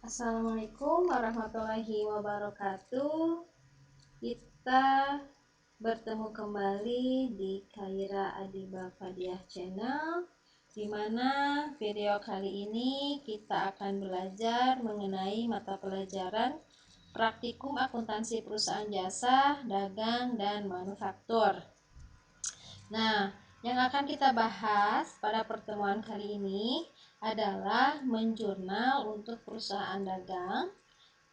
Assalamualaikum warahmatullahi wabarakatuh. Kita bertemu kembali di Khaira Adiba Fadiah Channel, di mana video kali ini kita akan belajar mengenai mata pelajaran praktikum akuntansi perusahaan jasa, dagang, dan manufaktur. Nah, yang akan kita bahas pada pertemuan kali ini adalah menjurnal untuk perusahaan dagang,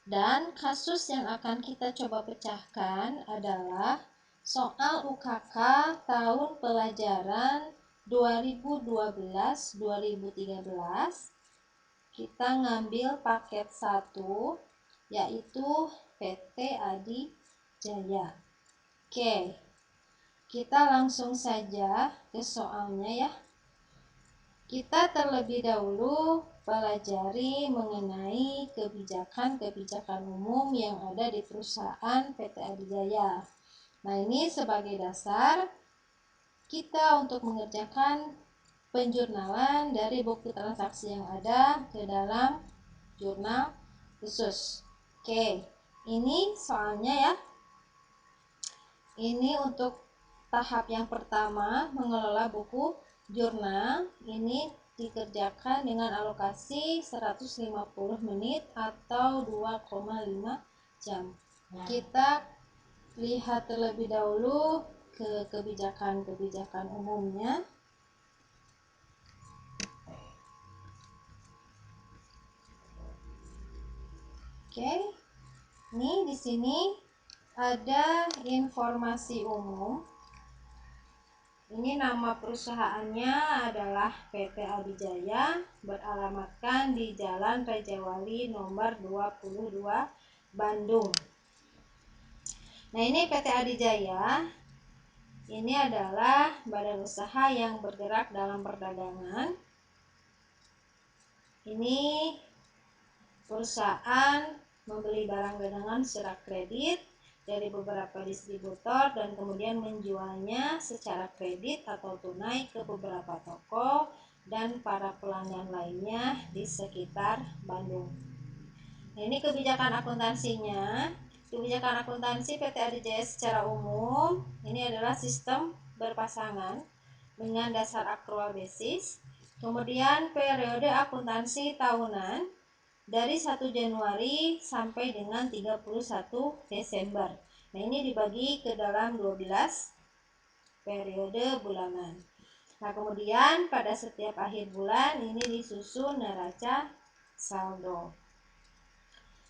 dan kasus yang akan kita coba pecahkan adalah soal UKK tahun pelajaran 2012-2013. Kita ngambil paket 1, yaitu PT Adi Jaya. Oke, kita langsung saja ke soalnya ya. Kita terlebih dahulu pelajari mengenai kebijakan-kebijakan umum yang ada di perusahaan PT Adi Jaya. Nah, ini sebagai dasar kita untuk mengerjakan penjurnalan dari bukti transaksi yang ada ke dalam jurnal khusus. Oke, ini soalnya ya. Ini untuk tahap yang pertama, mengelola buku jurnal. Ini dikerjakan dengan alokasi 150 menit atau 2,5 jam. Kita lihat terlebih dahulu ke kebijakan-kebijakan umumnya. Oke. Ini di sini ada informasi umum. Ini nama perusahaannya adalah PT Adi Jaya, beralamatkan di Jalan Rajawali nomor 22, Bandung. Nah, ini PT Adi Jaya. Ini adalah badan usaha yang bergerak dalam perdagangan. Ini perusahaan membeli barang dagangan secara kredit dari beberapa distributor dan kemudian menjualnya secara kredit atau tunai ke beberapa toko dan para pelanggan lainnya di sekitar Bandung. Nah, ini kebijakan akuntansinya. Kebijakan akuntansi PT Adi Jaya secara umum ini adalah sistem berpasangan dengan dasar akrual basis. Kemudian periode akuntansi tahunan dari 1 Januari sampai dengan 31 Desember. Nah, ini dibagi ke dalam 12 periode bulanan. Nah, kemudian pada setiap akhir bulan ini disusun neraca saldo.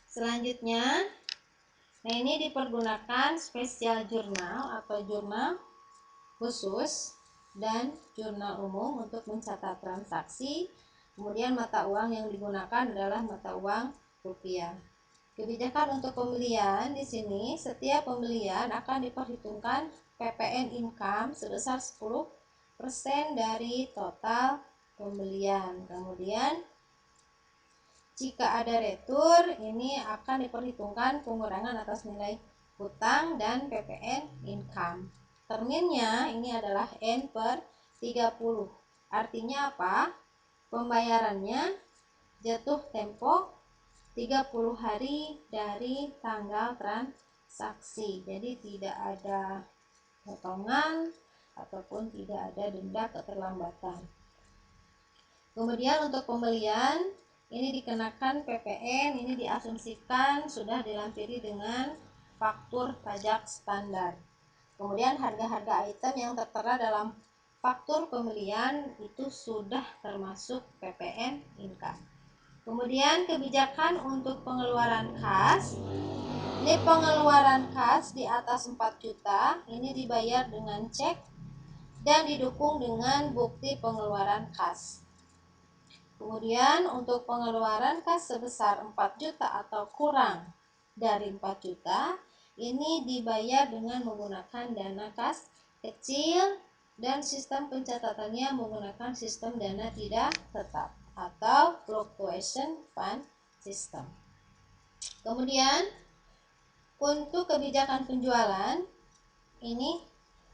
Selanjutnya, nah ini dipergunakan spesial jurnal atau jurnal khusus dan jurnal umum untuk mencatat transaksi. Kemudian mata uang yang digunakan adalah mata uang rupiah. Kebijakan untuk pembelian di sini, setiap pembelian akan diperhitungkan PPN income sebesar 10% dari total pembelian. Kemudian jika ada retur, ini akan diperhitungkan pengurangan atas nilai hutang dan PPN income. Terminnya ini adalah N/30. Artinya apa? Pembayarannya jatuh tempo 30 hari dari tanggal transaksi. Jadi tidak ada potongan ataupun tidak ada denda keterlambatan. Kemudian untuk pembelian ini dikenakan PPN, ini diasumsikan sudah dilampiri dengan faktur pajak standar. Kemudian harga-harga item yang tertera dalam faktur pembelian itu sudah termasuk PPN income. Kemudian kebijakan untuk pengeluaran kas. Ini pengeluaran kas di atas 4 juta, ini dibayar dengan cek dan didukung dengan bukti pengeluaran kas. Kemudian untuk pengeluaran kas sebesar 4 juta atau kurang dari 4 juta, ini dibayar dengan menggunakan dana kas kecil dan sistem pencatatannya menggunakan sistem dana tidak tetap atau fluctuation fund system. Kemudian untuk kebijakan penjualan ini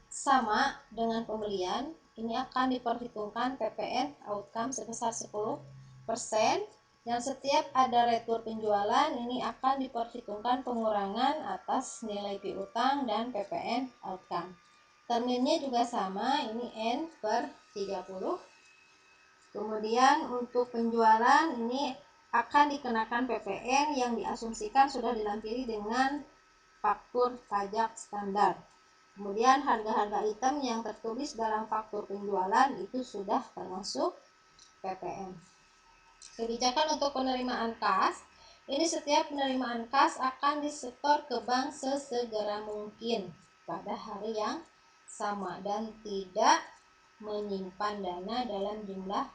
sama dengan pembelian, ini akan diperhitungkan PPN outcome sebesar 10%. yang setiap ada retur penjualan ini akan diperhitungkan pengurangan atas nilai piutang dan PPN outcome. Terminnya juga sama, ini N per 30. Kemudian untuk penjualan ini akan dikenakan PPN yang diasumsikan sudah dilampiri dengan faktur pajak standar. Kemudian harga-harga item yang tertulis dalam faktur penjualan itu sudah termasuk PPN. Kebijakan untuk penerimaan kas, ini setiap penerimaan kas akan disetor ke bank sesegera mungkin pada hari yang sama dan tidak menyimpan dana dalam jumlah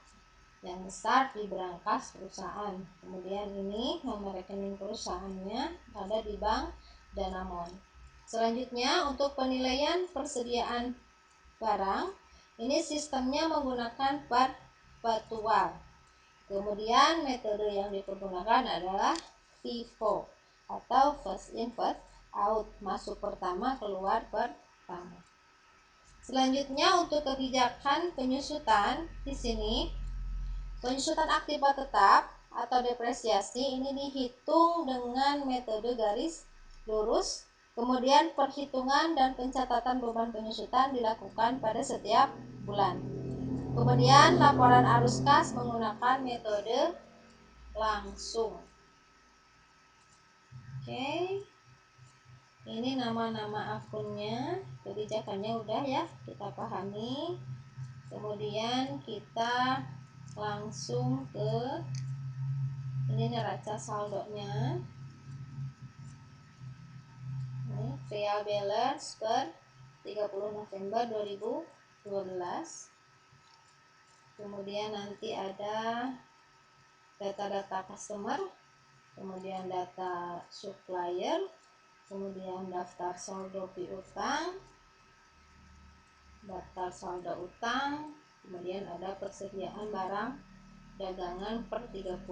yang besar di berangkas perusahaan. Kemudian ini nomor rekening perusahaannya ada di bank Danamon. Selanjutnya untuk penilaian persediaan barang, ini sistemnya menggunakan perpetual. Kemudian metode yang dipergunakan adalah FIFO atau first in first out, masuk pertama keluar pertama. Selanjutnya untuk kebijakan penyusutan, di sini penyusutan akibat tetap atau depresiasi ini dihitung dengan metode garis lurus. Kemudian perhitungan dan pencatatan beban penyusutan dilakukan pada setiap bulan. Kemudian laporan arus kas menggunakan metode langsung. Oke. Ini nama-nama akunnya, kebijakannya udah ya kita pahami. Kemudian kita langsung ke ini neraca saldonya. Ini trial balance per 30 November 2012. Kemudian nanti ada data-data customer, kemudian data supplier, kemudian daftar saldo piutang, daftar saldo utang, kemudian ada persediaan barang dagangan per 30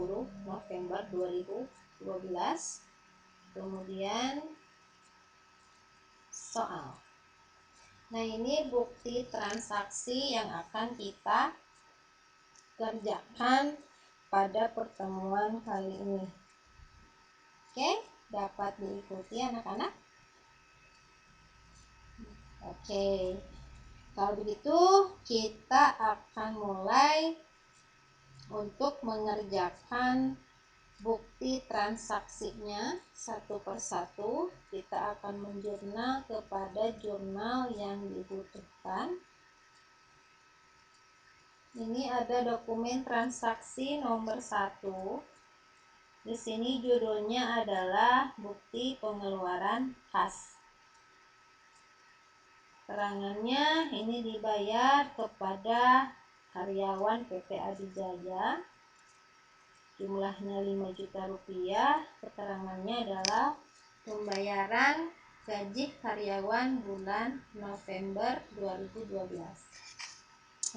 November 2012. Kemudian soal. Nah, ini bukti transaksi yang akan kita kerjakan pada pertemuan kali ini. Oke, dapat diikuti anak-anak? Oke. Kalau begitu, kita akan mulai untuk mengerjakan bukti transaksinya satu persatu. Kita akan menjurnal kepada jurnal yang dibutuhkan. Ini ada dokumen transaksi nomor 1. Di sini judulnya adalah bukti pengeluaran kas. Keterangannya ini dibayar kepada karyawan PT Adijaya. Jumlahnya 5 juta rupiah. Keterangannya adalah pembayaran gaji karyawan bulan November 2012.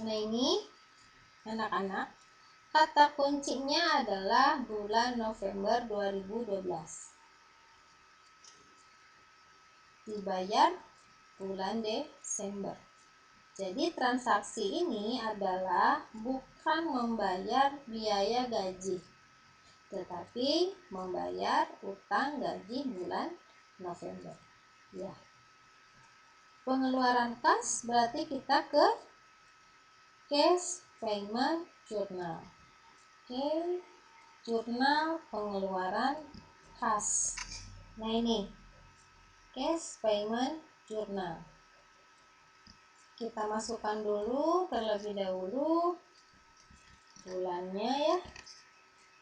Nah, ini anak-anak, kata kuncinya adalah bulan November 2012. Dibayar bulan Desember. Jadi transaksi ini adalah bukan membayar biaya gaji, tetapi membayar utang gaji bulan November. Ya. Pengeluaran kas berarti kita ke cash payment journal. Oke, jurnal pengeluaran kas. Nah, ini cash payment journal. Kita masukkan dulu terlebih dahulu bulannya ya.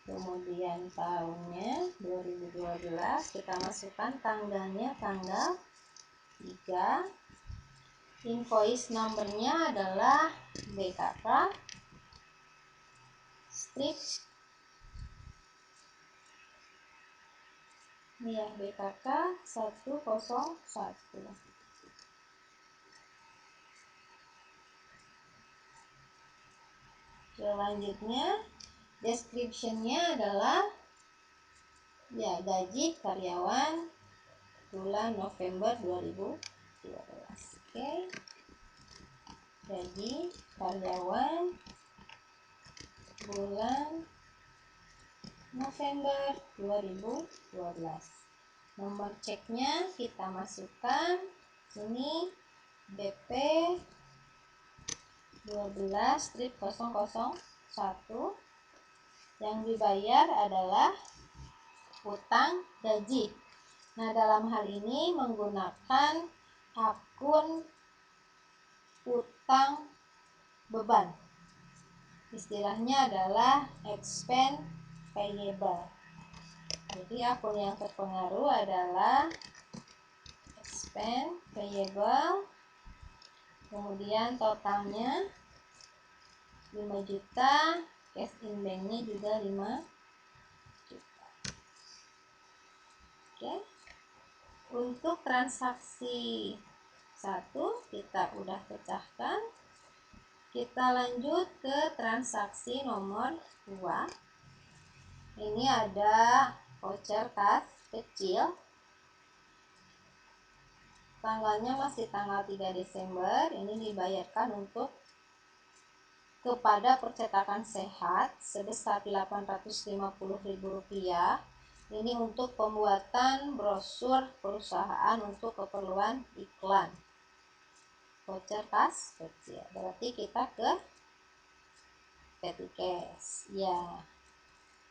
Kemudian tahunnya 2012, kita masukkan tanggalnya tanggal 3. Invoice nomornya adalah BKK strip ini ya, BKK 101. Selanjutnya description-nya adalah ya gaji karyawan bulan November 2012. Oke. Gaji karyawan bulan November 2012. Nomor ceknya kita masukkan ini BP 12-001. Yang dibayar adalah utang gaji. Nah, dalam hal ini menggunakan akun utang beban. Istilahnya adalah expense payable. Jadi akun yang terpengaruh adalah expense payable. Kemudian totalnya 5 juta, cash in banknya juga 5 juta. Oke. Untuk transaksi 1 kita udah pecahkan. Kita lanjut ke transaksi nomor 2. Ini ada voucher kas kecil. Tanggalnya masih tanggal 3 Desember. Ini dibayarkan untuk kepada Percetakan Sehat sebesar Rp850.000. Ini untuk pembuatan brosur perusahaan untuk keperluan iklan. Voucher kas kecil. Berarti kita ke petty cash. Ya.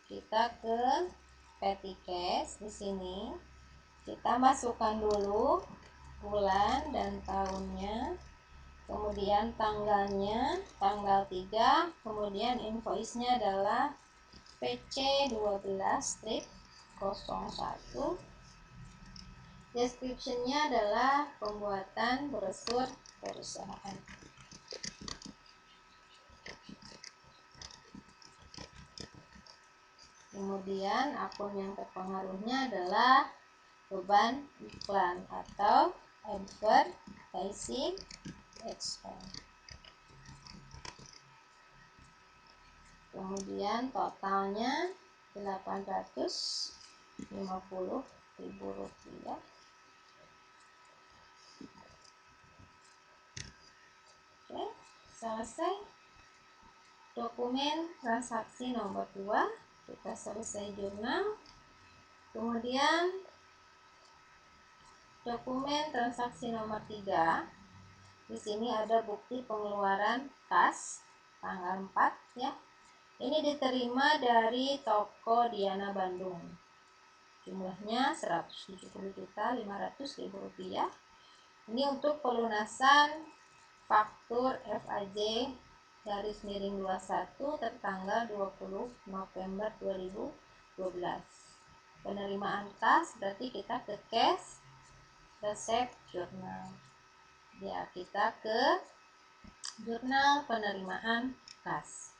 Kita ke petty cash. Di sini kita masukkan dulu bulan dan tahunnya. Kemudian tanggalnya, tanggal 3, kemudian invoice-nya adalah PC 12-01. Description-nya adalah pembuatan brosur perusahaan. Kemudian akun yang terpengaruhnya adalah beban iklan atau advertising expense. Kemudian totalnya Rp850.000. Oke, selesai dokumen transaksi nomor 2. Kita selesai jurnal. Kemudian dokumen transaksi nomor 3. Di sini ada bukti pengeluaran kas tanggal 4 ya. Ini diterima dari toko Diana Bandung. Jumlahnya Rp170.500.000. Ini untuk pelunasan faktur FAJ _21 tertanggal 20 November 2012. Penerimaan kas berarti kita ke cash receipt journal. Ya, kita ke jurnal penerimaan kas.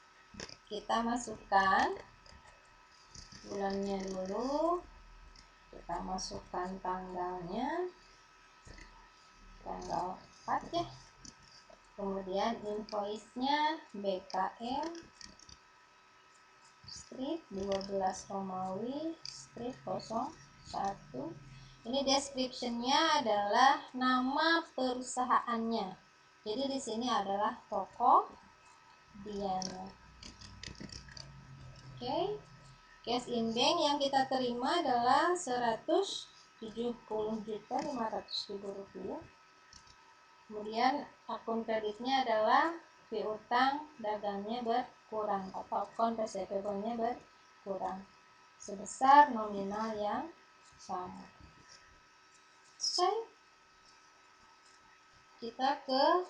Kita masukkan bulannya dulu. Kita masukkan tanggalnya. Tanggal 4 ya. Kemudian invoice-nya BKM strip 12 Romawi strip 01. Ini description-nya adalah nama perusahaannya. Jadi di sini adalah toko Diana. Oke. Cash in bank yang kita terima adalah Rp170.500.000. Kemudian akun kreditnya adalah piutang dagangnya berkurang atau akun receivable-nya berkurang sebesar nominal yang sama. Selesai. Kita ke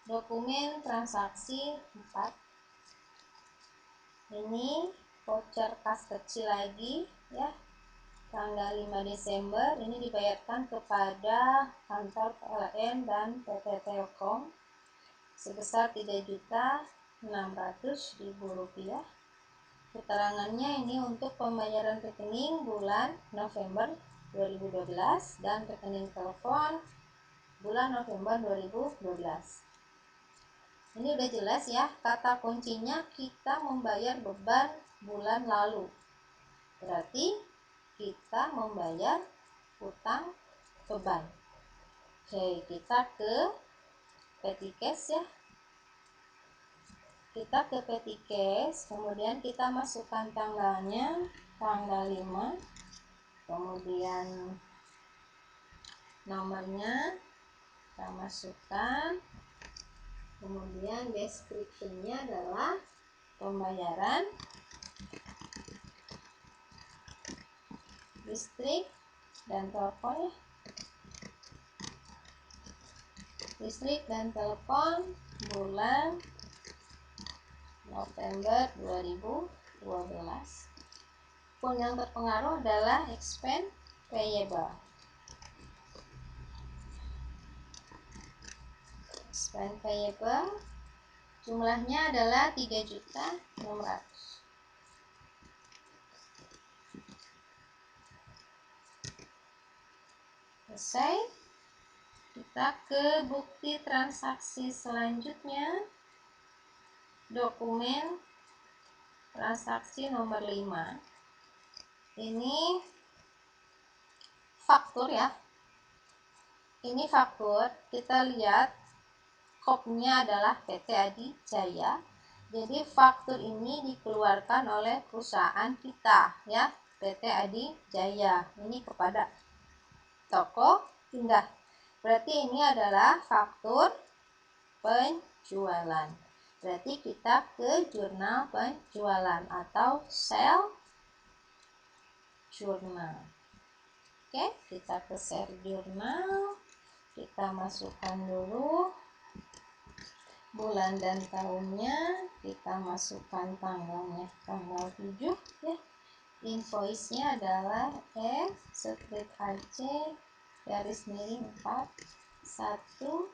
dokumen transaksi 4. Ini voucher kas kecil lagi ya. Tanggal 5 Desember ini dibayarkan kepada kantor PLN dan PT Telkom sebesar Rp3.600.000. Keterangannya ini untuk pembayaran rekening bulan November 2012 dan rekening telepon bulan November 2012. Ini udah jelas ya, kata kuncinya kita membayar beban bulan lalu. Berarti kita membayar utang beban. Oke, kita ke petty cash ya. kita ke petty cash, kemudian kita masukkan tanggalnya, tanggal 5, kemudian nomornya kita masukkan, kemudian description-nya adalah pembayaran, listrik dan telepon ya, listrik dan telepon bulan November 2012. Pun yang terpengaruh adalah expense payable. Expense payable jumlahnya adalah 3.600.000. Selesai. Kita ke bukti transaksi selanjutnya, dokumen transaksi nomor 5. Ini faktur ya, ini faktur. Kita lihat kopnya adalah PT Adi Jaya. Jadi faktur ini dikeluarkan oleh perusahaan kita ya, PT Adi Jaya. Ini kepada toko Indah. Berarti ini adalah faktur penjualan. Berarti kita ke jurnal penjualan atau sale jurnal. Oke, kita ke sale jurnal. Kita masukkan dulu bulan dan tahunnya, kita masukkan tanggalnya, tanggal 7 ya. Invoice-nya adalah F/HC garis miring 41.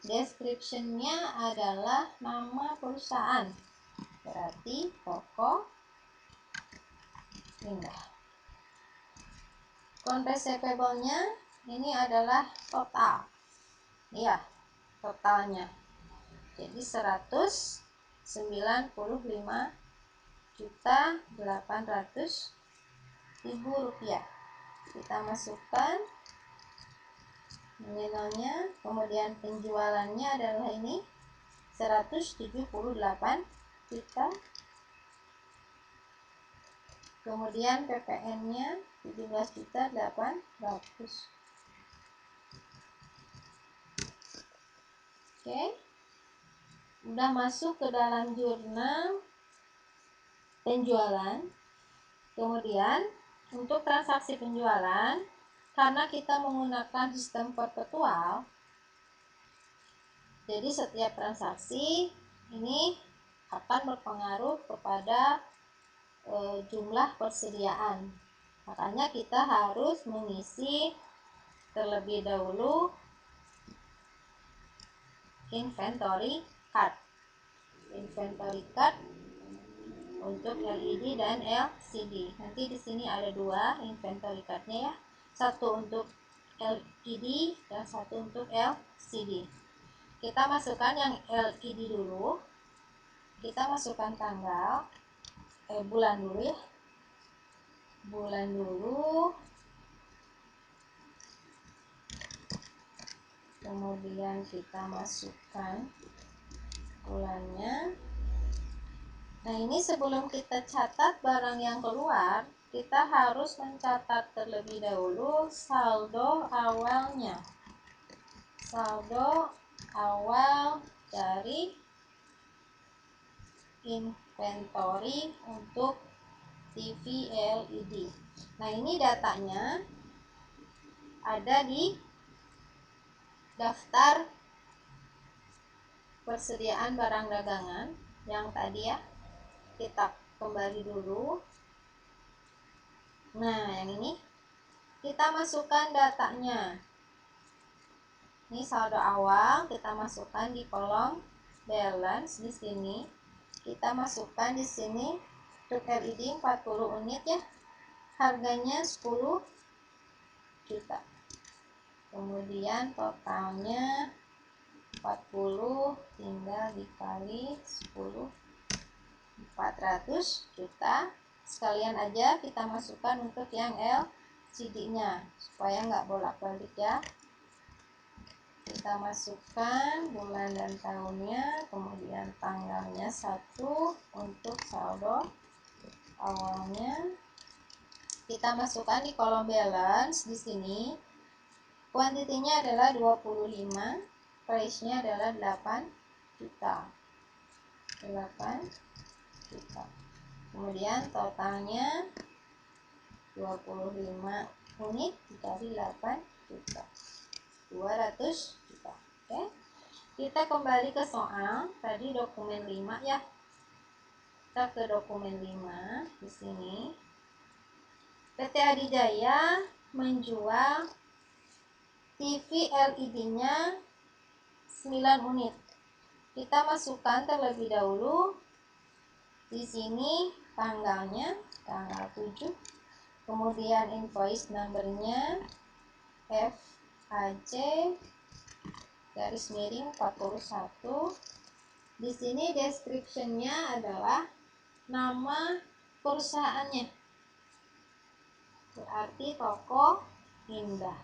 Description-nya adalah nama perusahaan, berarti toko Indah. Account receivable-nya ini adalah total ya, totalnya jadi 195.800.000 rupiah. Kita masukkan nominalnya, kemudian penjualannya adalah ini 178 juta, kemudian PPN-nya 17.800.000. Oke, udah masuk ke dalam jurnal penjualan. Kemudian untuk transaksi penjualan, karena kita menggunakan sistem perpetual, jadi setiap transaksi ini akan berpengaruh kepada jumlah persediaan. Makanya kita harus mengisi terlebih dahulu inventory card. Inventory card untuk LED dan LCD. Nanti di sini ada dua inventory cardnya ya. Satu untuk LED dan satu untuk LCD. Kita masukkan yang LED dulu. Kita masukkan tanggal, bulan dulu ya. Bulan dulu. Kemudian kita masukkan bulannya. Nah, ini sebelum kita catat barang yang keluar, kita harus mencatat terlebih dahulu saldo awalnya. Saldo awal dari inventory untuk TV LED. Nah, ini datanya ada di daftar persediaan barang dagangan yang tadi ya. Kita kembali dulu. Nah, yang ini kita masukkan datanya. Ini saldo awal, kita masukkan di kolom balance di sini. Kita masukkan di sini untuk LED 40 unit ya. Harganya 10 juta. Kemudian totalnya 40 tinggal dikali 10, 400 juta. Sekalian aja kita masukkan untuk yang LCD nya supaya nggak bolak-balik ya. Kita kita masukkan bulan dan tahunnya, kemudian tanggalnya 1 untuk saldo awalnya. Kita masukkan di kolom balance. Di sini kuantitinya adalah 25, price-nya adalah 8 juta. 8 juta. Kemudian totalnya 25 unit dikali 8 juta. 200 juta. Oke. Kita kembali ke soal tadi dokumen 5 ya. Kita ke dokumen 5 di sini. PT Adijaya menjual TV LED-nya 9 unit. Kita masukkan terlebih dahulu di sini tanggalnya, tanggal 7. Kemudian invoice numbernya FAC garis miring 41. Di sini description-nya adalah nama perusahaannya. Berarti toko Indah.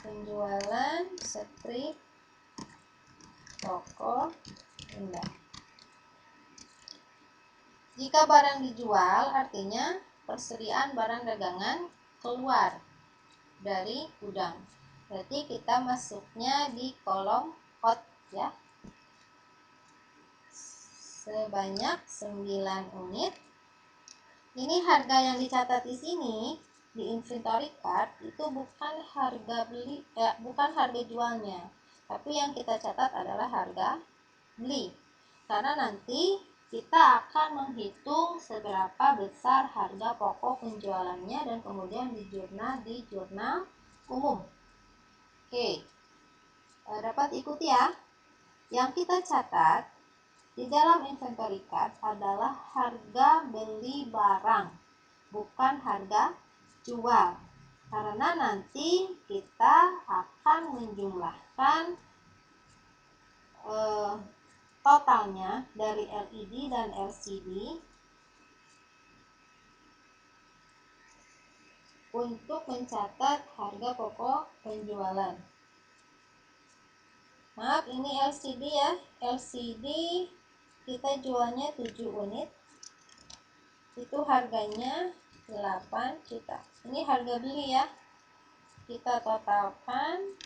Penjualan strip toko Indah. Jika barang dijual, artinya persediaan barang dagangan keluar dari gudang. Berarti kita masuknya di kolom out ya. Sebanyak 9 unit. Ini harga yang dicatat di sini di inventory card itu bukan harga beli, bukan harga jualnya, tapi yang kita catat adalah harga beli. Karena nanti kita akan menghitung seberapa besar harga pokok penjualannya dan kemudian di jurnal umum. Oke, dapat ikuti ya. Yang kita catat di dalam inventory card adalah harga beli barang, bukan harga jual. Karena nanti kita akan menjumlahkan totalnya dari LED dan LCD untuk mencatat harga pokok penjualan. Maaf, ini LCD ya. LCD kita jualnya 7 unit. Itu harganya 8 juta. Ini harga beli ya. Kita totalkan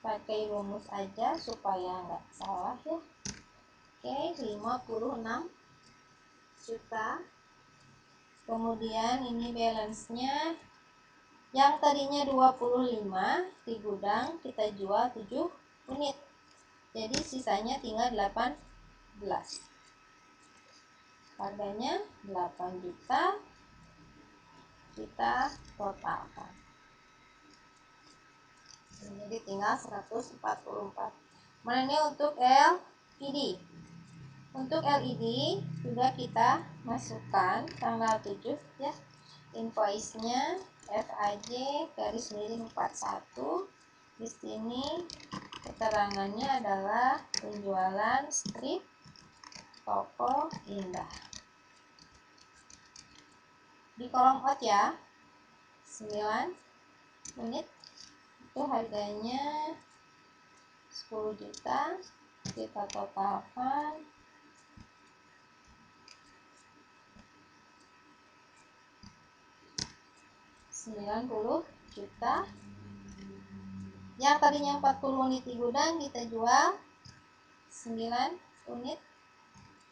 pakai rumus aja supaya nggak salah ya. Oke, 56 juta. Kemudian ini balance-nya yang tadinya 25 di gudang kita jual 7 unit. Jadi sisanya tinggal 18. Harganya 8 juta. Kita totalkan. Jadi tinggal 144. Mana ini untuk LED. Untuk LED juga kita masukkan tanggal 7 ya. Invoice-nya FAJ garis miring 41. Di sini keterangannya adalah penjualan strip toko Indah. Di kolom out ya. 9 unit. Itu harganya 10 juta. Kita totalkan 90 juta. Yang tadinya 40 unit di gudang kita jual 9 unit.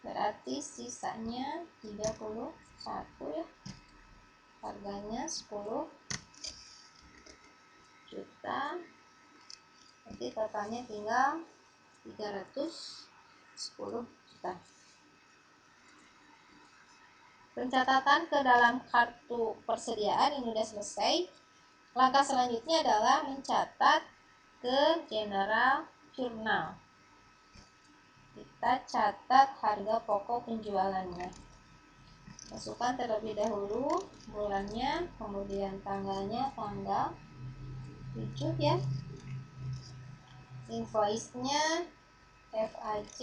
Berarti sisanya 31 ya. Harganya 10 juta. Nanti totalnya tinggal 310 juta. Pencatatan ke dalam kartu persediaan ini sudah selesai. Langkah selanjutnya adalah mencatat ke general journal. Kita catat harga pokok penjualannya. Masukkan terlebih dahulu bulannya, kemudian tanggalnya tanggal 7 ya. Invoice-nya FAC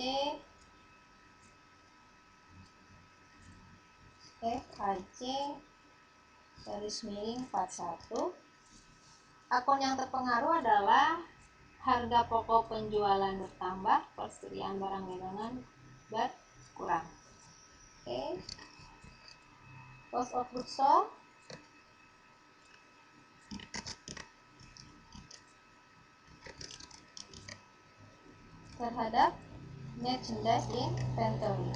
garis miring 41. Akun yang terpengaruh adalah harga pokok penjualan bertambah, persediaan barang dagangan berkurang. Oke. Cost of goods sold terhadap merchandise inventory.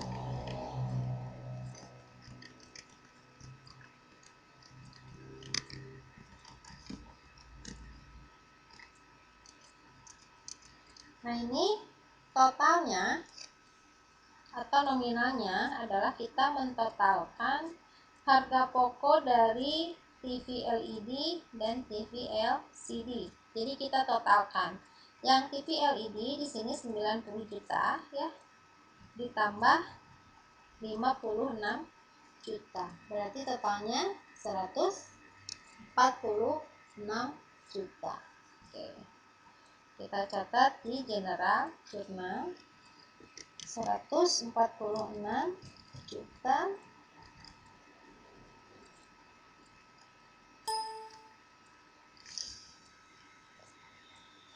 Nah, ini totalnya atau nominalnya adalah kita mentotalkan harga pokok dari TV LED dan TV LCD. Jadi kita totalkan. Yang TV LED di sini 90 juta ya, ditambah 56 juta. Berarti totalnya 146 juta. Oke. Kita catat di general jurnal 146 juta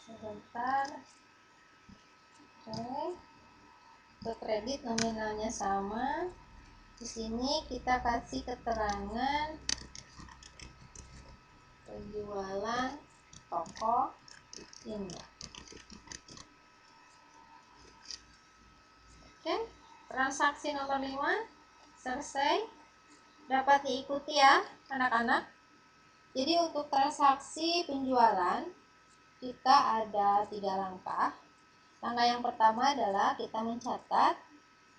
sebentar. Oke. Untuk kredit nominalnya sama. Di sini kita kasih keterangan penjualan toko ini. Oke, transaksi nomor 5 selesai. Dapat diikuti ya anak-anak. Jadi untuk transaksi penjualan kita ada 3 langkah. Langkah yang pertama adalah kita mencatat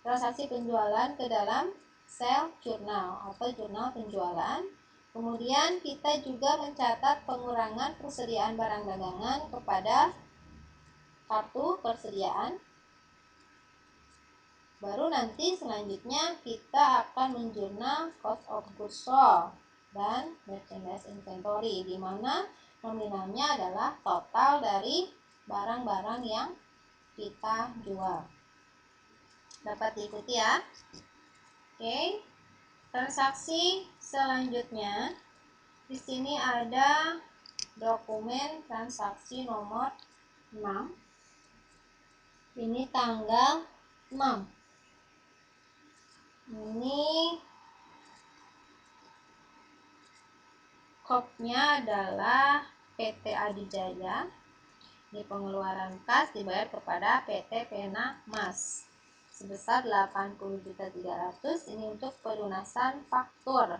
transaksi penjualan ke dalam sales journal atau jurnal penjualan. Kemudian kita juga mencatat pengurangan persediaan barang dagangan kepada kartu persediaan. Baru nanti selanjutnya kita akan menjurnal cost of goods sold dan merchandise inventory, di mana nominalnya adalah total dari barang-barang yang kita jual. Dapat diikuti ya. Oke. Transaksi selanjutnya di sini ada dokumen transaksi nomor 6. Ini tanggal 6. Ini kopnya adalah PT Adijaya. Ini pengeluaran kas dibayar kepada PT Pena Mas sebesar 80.300.000. Ini untuk pelunasan faktur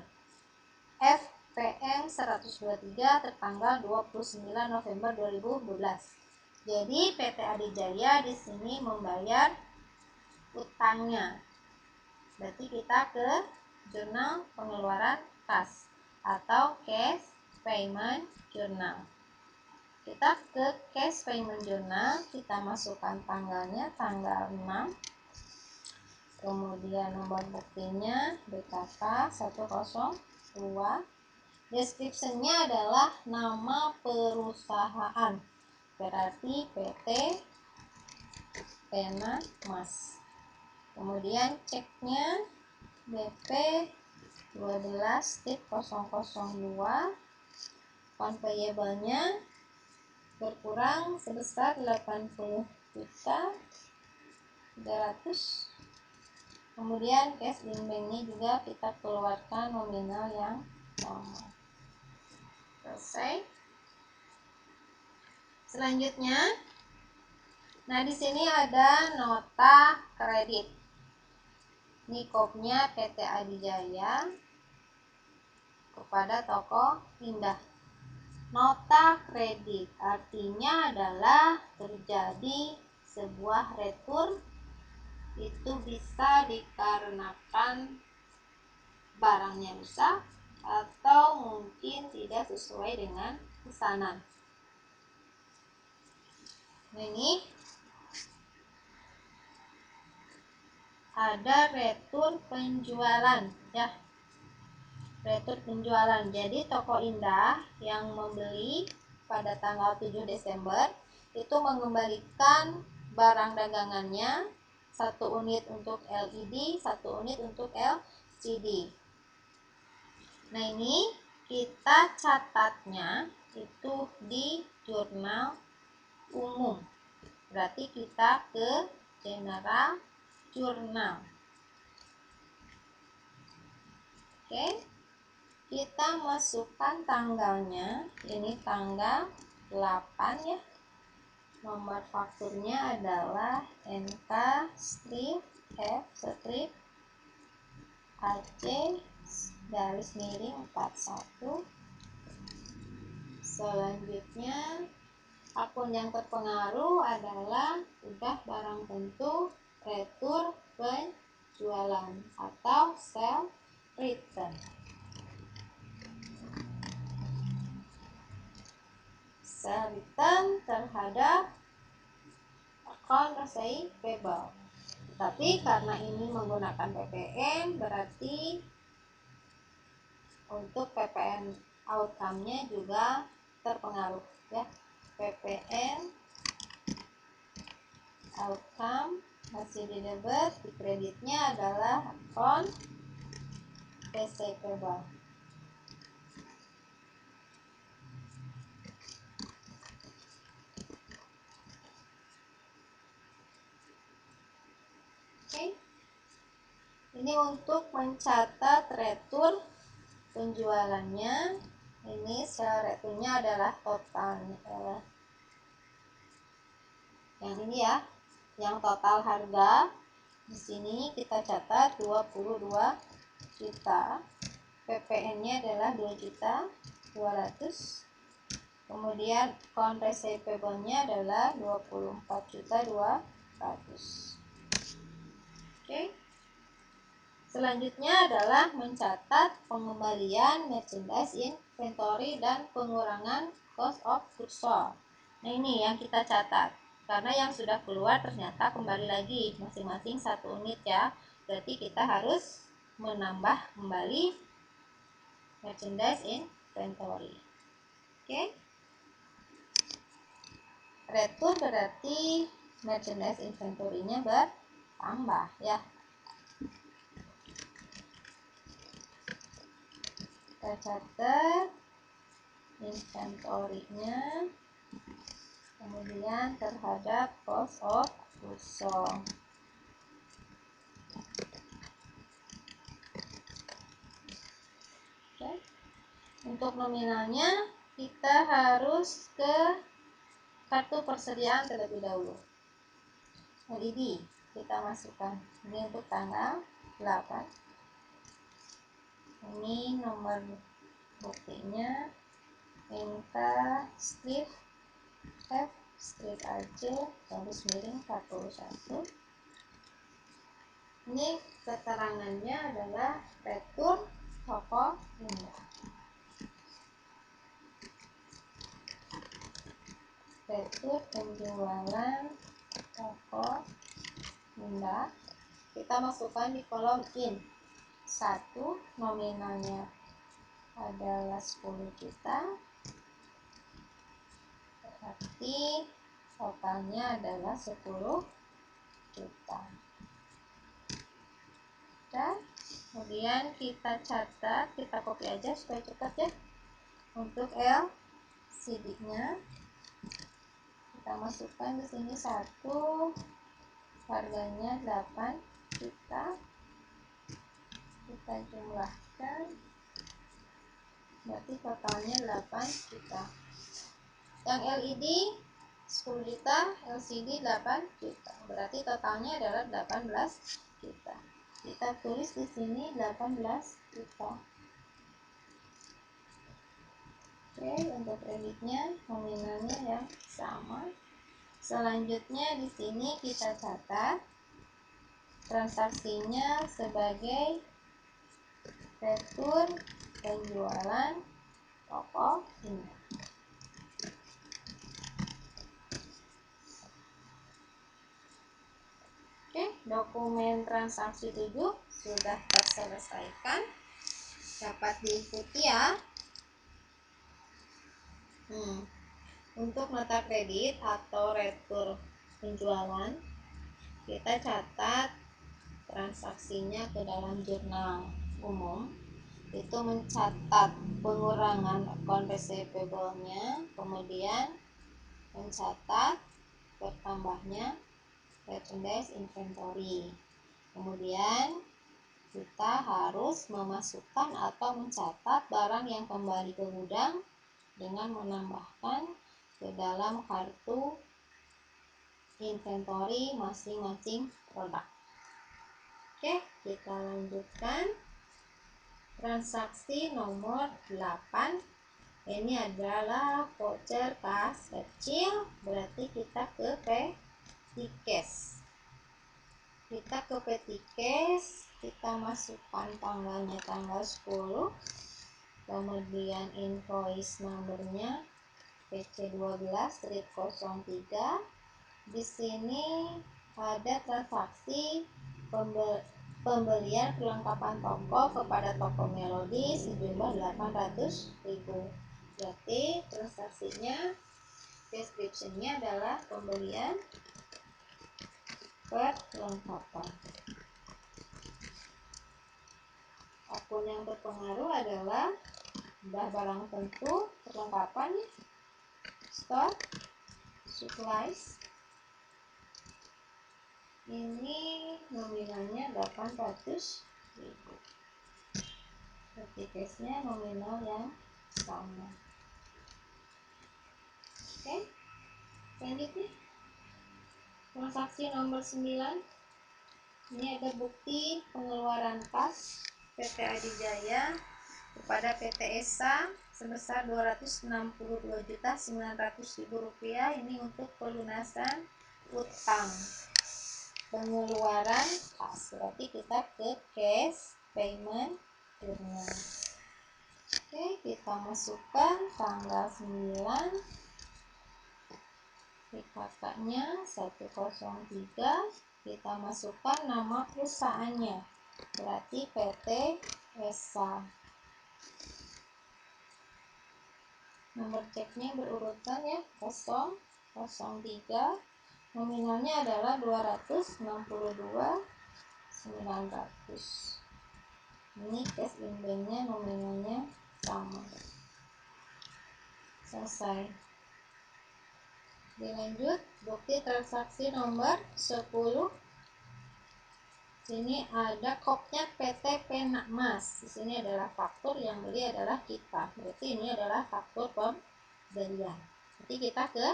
FPM 123 tertanggal 29 November 2012. Jadi PT Adijaya di sini membayar utangnya. Berarti kita ke jurnal pengeluaran kas atau cash payment journal. Kita ke cash payment journal, kita masukkan tanggalnya tanggal 6. Kemudian nomor buktinya BKK 102. Deskripsinya adalah nama perusahaan. Berarti PT Pena Mas. Kemudian ceknya BP 12.002. Account payable-nya berkurang sebesar 80.300. Kemudian cash in bank-nya juga kita keluarkan nominal yang sama. Selesai. Selanjutnya, nah di sini ada nota kredit. Ini kopnya PT Adijaya kepada toko Indah. Nota kredit artinya adalah terjadi sebuah return, itu bisa dikarenakan barangnya rusak atau mungkin tidak sesuai dengan pesanan. Nah, ini ada retur penjualan ya. Retur penjualan. Jadi toko Indah yang membeli pada tanggal 7 Desember itu mengembalikan barang dagangannya, 1 unit untuk LED, 1 unit untuk LCD. Nah, ini kita catatnya itu di jurnal umum. Berarti kita ke general journal. Oke, kita masukkan tanggalnya. Ini tanggal 8 ya. Nomor fakturnya adalah NK strip F strip AC garis miring 41. Selanjutnya akun yang terpengaruh adalah udah barang tentu, retur penjualan atau sell return. Sell return terhadap account receivable. Tapi karena ini menggunakan PPN, berarti untuk PPN outcome-nya juga terpengaruh ya. PPN outcome hasil di debit, di kreditnya adalah account receivable. Oke. Ini untuk mencatat retur penjualannya. Ini sel returnya adalah totalnya. Yang ini ya, yang total harga. Di sini kita catat 22 juta. PPN-nya adalah 2.200.000. Kemudian account receivable-nya adalah 24.200.000. Oke. Selanjutnya adalah mencatat pengembalian merchandise inventory dan pengurangan cost of goods sold. Nah, ini yang kita catat. Karena yang sudah keluar ternyata kembali lagi masing-masing 1 unit ya. Berarti kita harus menambah kembali merchandise inventory. Oke. Retur berarti merchandise inventory-nya bertambah ya. Kita catat inventory-nya, kemudian terhadap cost of goods sold. Oke. Untuk nominalnya kita harus ke kartu persediaan terlebih dahulu. LED kita masukkan. Ini untuk tanggal 8. Ini nomor buktinya NK strip F strip AC garis miring 41. Ini keterangannya adalah retur toko Indah. Retur penjualan toko Indah. Kita masukkan di kolom in. 1 nominalnya adalah 10 juta. Berarti totalnya adalah 10 juta. Dan kemudian kita catat, kita copy aja supaya cepat ya. Untuk LCD-nya kita masukkan di sini 1, harganya 8 juta. Kita jumlahkan, berarti totalnya 8 juta. Yang LED 10 juta, LCD 8 juta. Berarti totalnya adalah 18 juta. Kita tulis di sini 18 juta. Oke, untuk kreditnya nominalnya yang sama. Selanjutnya di sini kita catat transaksinya sebagai retur penjualan toko ini. Oke, dokumen transaksi 7 sudah terselesaikan. Dapat diikuti ya. Untuk nota kredit atau retur penjualan, kita catat transaksinya ke dalam jurnal umum. itu mencatat pengurangan account receivable-nya, kemudian mencatat bertambahnya merchandise inventory. Kemudian kita harus memasukkan atau mencatat barang yang kembali ke gudang dengan menambahkan ke dalam kartu inventory masing-masing produk. Oke, kita lanjutkan. Transaksi nomor 8. Ini adalah voucher kas kecil, berarti kita ke petty cash. Kita ke petty cash, kita masukkan tanggalnya tanggal 10. Kemudian invoice numbernya PC12-03. Di sini ada transaksi pembelian perlengkapan toko kepada toko Melody sejumlah 800.000. Berarti transaksinya, description-nya adalah pembelian perlengkapan. Akun yang berpengaruh adalah barang tentu, perlengkapan, stock, supplies. Ini nominalnya 800.000. Berarti case-nya nominal yang sama. Oke, selanjutnya transaksi nomor 9. Ini ada bukti pengeluaran kas PT Adijaya kepada PT ESA sebesar Rp262.900.000. Ini untuk pelunasan utang pengeluaran kas. Berarti kita ke cash payment journal. Oke, kita masukkan tanggal 9, kakaknya 103. Kita masukkan nama perusahaannya, berarti PT ESA. Nomor ceknya berurutan ya, 003. Nominalnya adalah 262.900. Ini cash in bank-nya nominalnya sama. Selesai. Dilanjut, bukti transaksi nomor 10. Sini ada kopnya PT Penakmas. Di sini adalah faktur, yang beli adalah kita. Berarti ini adalah faktur pembelian. Berarti kita ke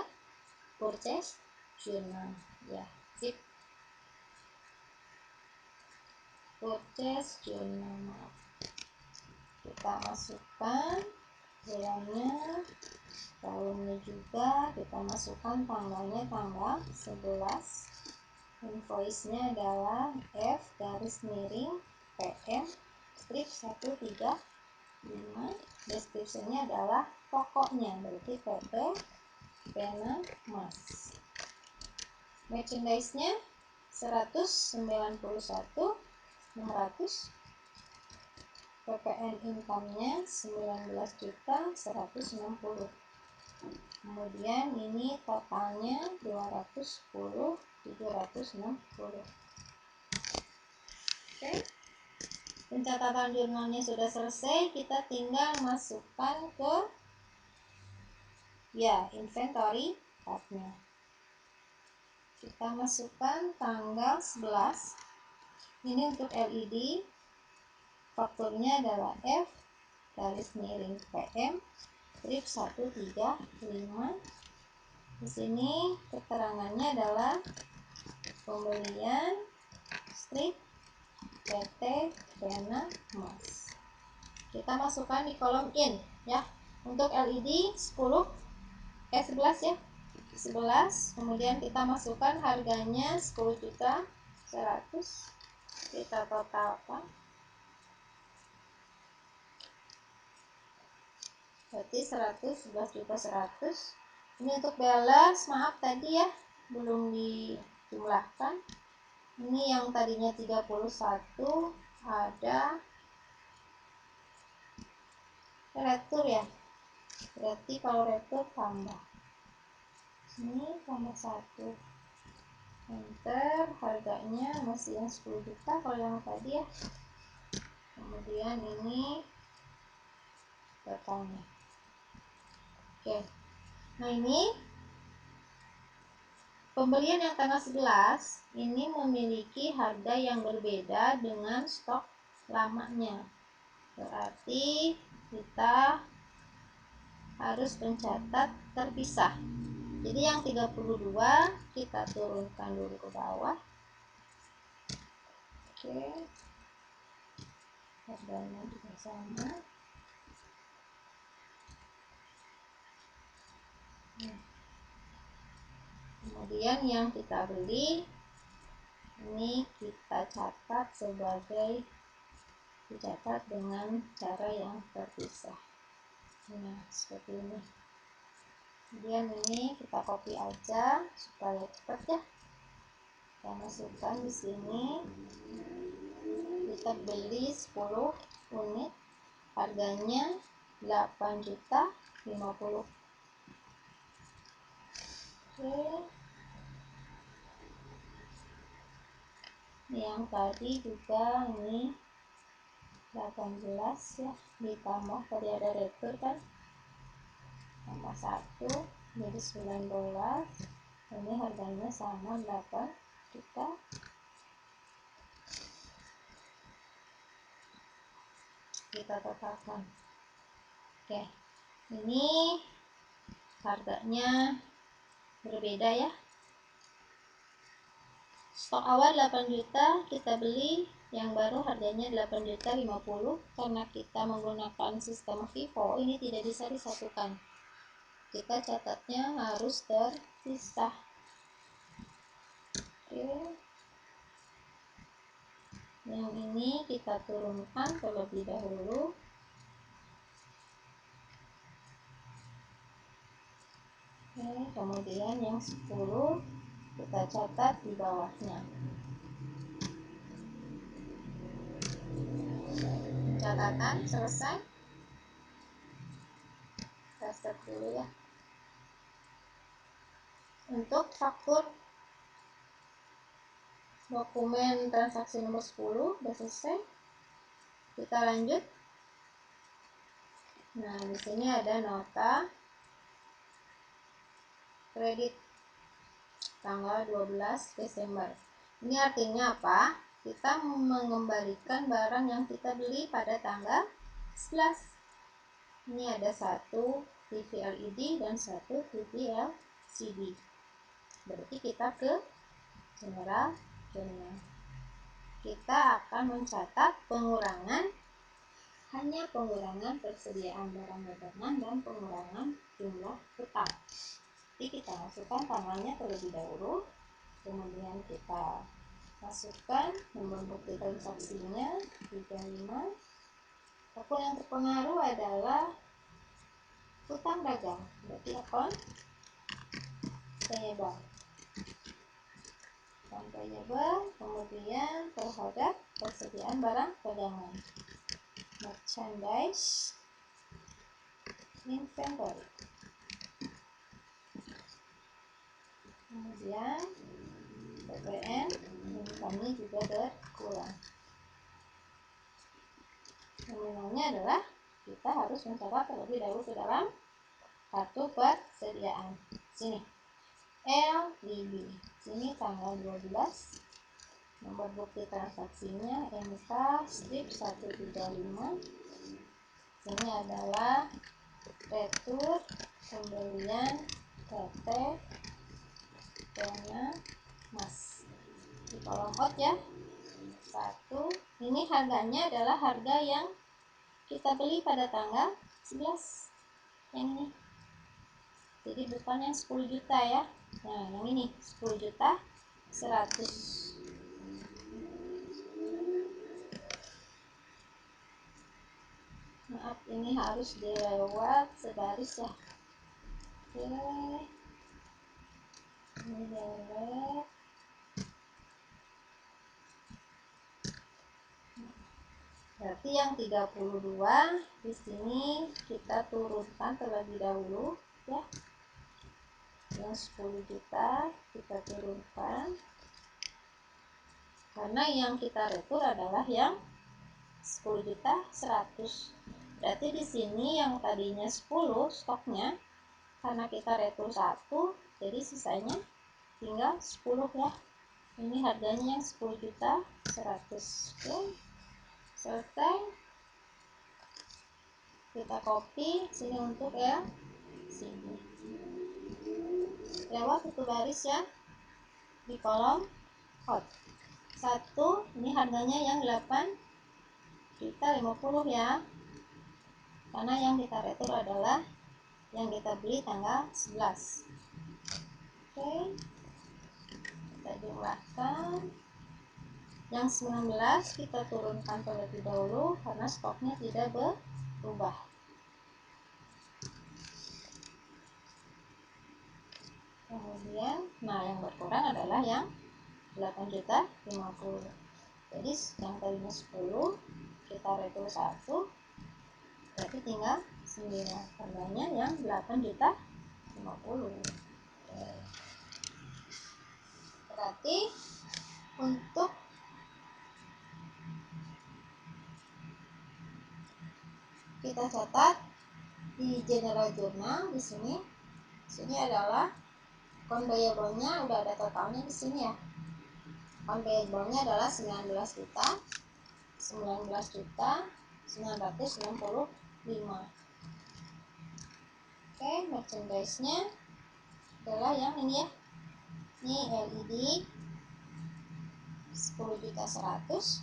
purchase journal. Ya, sip. Purchase journal. Kita masukkan bulannya, tahunnya juga, kita masukkan tanggalnya tanggal 11. Invoice-nya adalah F_PM strip 135. Description-nya adalah pokoknya, berarti PT Penakmas. Merchandise-nya 191.600. PPN income-nya 19.160. Kemudian ini totalnya 210.760. Oke, pencatatan jurnalnya sudah selesai. Kita tinggal masukkan ke inventory tab-nya. Kita masukkan tanggal 11. Ini untuk LED. Fakturnya adalah F_PM strip 135. Di sini keterangannya adalah pembelian strip PT Penakmas. Kita masukkan di kolom in ya. Untuk LED 11 ya. 11, kemudian kita masukkan harganya 10.100.000. Kita totalkan. Berarti 111.100.000. Ini untuk balance, maaf tadi ya belum dijumlahkan. Ini yang tadinya 31 ada retur ya. Berarti kalau retur tambah. Ini tambah 1. Enter, harganya masih yang 10 juta kalau yang tadi ya. Kemudian ini totalnya. Oke, nah ini pembelian yang tanggal 11 ini memiliki harga yang berbeda dengan stok lamanya. Berarti kita harus mencatat terpisah. Jadi yang 32 kita turunkan dulu ke bawah. Oke. Harganya juga sama. Kemudian yang kita beli ini kita catat dicatat dengan cara yang terpisah. Nah, seperti ini. Kemudian ini kita copy aja supaya cepat ya. Kita masukkan di sini. Kita beli 10 unit, harganya 8.050.000. Oke. Yang tadi juga ini 18 ya, ditambah tadi ada retur kan, tambah 1 jadi 19. Ini harganya sama 8 juta. Kita totalkan. Oke, ini harganya berbeda ya. Stok awal 8 juta kita beli, yang baru harganya 8.050.000. Karena kita menggunakan sistem FIFO, ini tidak bisa disatukan. Kita catatnya harus terpisah. Oke. Yang ini kita turunkan terlebih dahulu. Oke, kemudian yang 10 kita catat di bawahnya. Catatan selesai. Kita stop dulu ya. Untuk faktur dokumen transaksi nomor 10 sudah selesai. Kita lanjut. Nah, di sini ada nota kredit tanggal 12 Desember. Ini artinya apa? Kita mengembalikan barang yang kita beli pada tanggal 11. Ini ada 1 TV LED dan 1 TV LCD. Berarti kita ke general journal. Kita akan mencatat hanya pengurangan persediaan barang dagangan dan pengurangan jumlah utang. Jadi kita masukkan tanggalnya terlebih dahulu, kemudian kita masukkan nomor bukti transaksinya 35. Akun yang terpengaruh adalah utang dagang, berarti akun payable. Kemudian terhadap persediaan barang dagangan, merchandise inventory. Kemudian PPN kami juga berkurang. Nominalnya adalah kita harus mencatat terlebih dahulu ke dalam kartu persediaan. Sini LIB, sini tanggal 12, nomor bukti transaksinya MK strip 135. Sini adalah retur pembelian PT Dona Mas, di kolom out ya. 1, ini harganya adalah harga yang kita beli pada tanggal 11 yang ini, jadi bukan yang 10 juta ya. Nah, yang ini 10 juta 100. Maaf, ini harus dilewat sebaris ya. Oke, ini delete. Berarti yang 32 di sini kita turunkan terlebih dahulu ya. Yang 10 juta kita turunkan, karena yang kita retur adalah yang 10 juta 100. Berarti di sini yang tadinya 10 stoknya, karena kita retur 1, jadi sisanya tinggal 10 ya. Ini harganya yang 10.100.000. Oke, selesai. Kita copy sini untuk sini. Lewat satu baris ya di kolom hot. 1, ini harganya yang 8.050 ya. Karena yang kita retur adalah yang kita beli tanggal 11. Oke, kita jumlahkan. Yang 19 kita turunkan terlebih dahulu karena stoknya tidak berubah. Kemudian yang berkurang adalah yang 8.050. Jadi yang tadinya 10 kita retur 1, berarti tinggal 9, harganya yang 8.050. Berarti untuk kita catat di general journal di sini adalah conveyable-nya udah ada totalnya di sini ya. Conveyable-nya adalah 19.995. Oke, merchandise-nya adalah yang ini ya. Ini LED 10.100.000,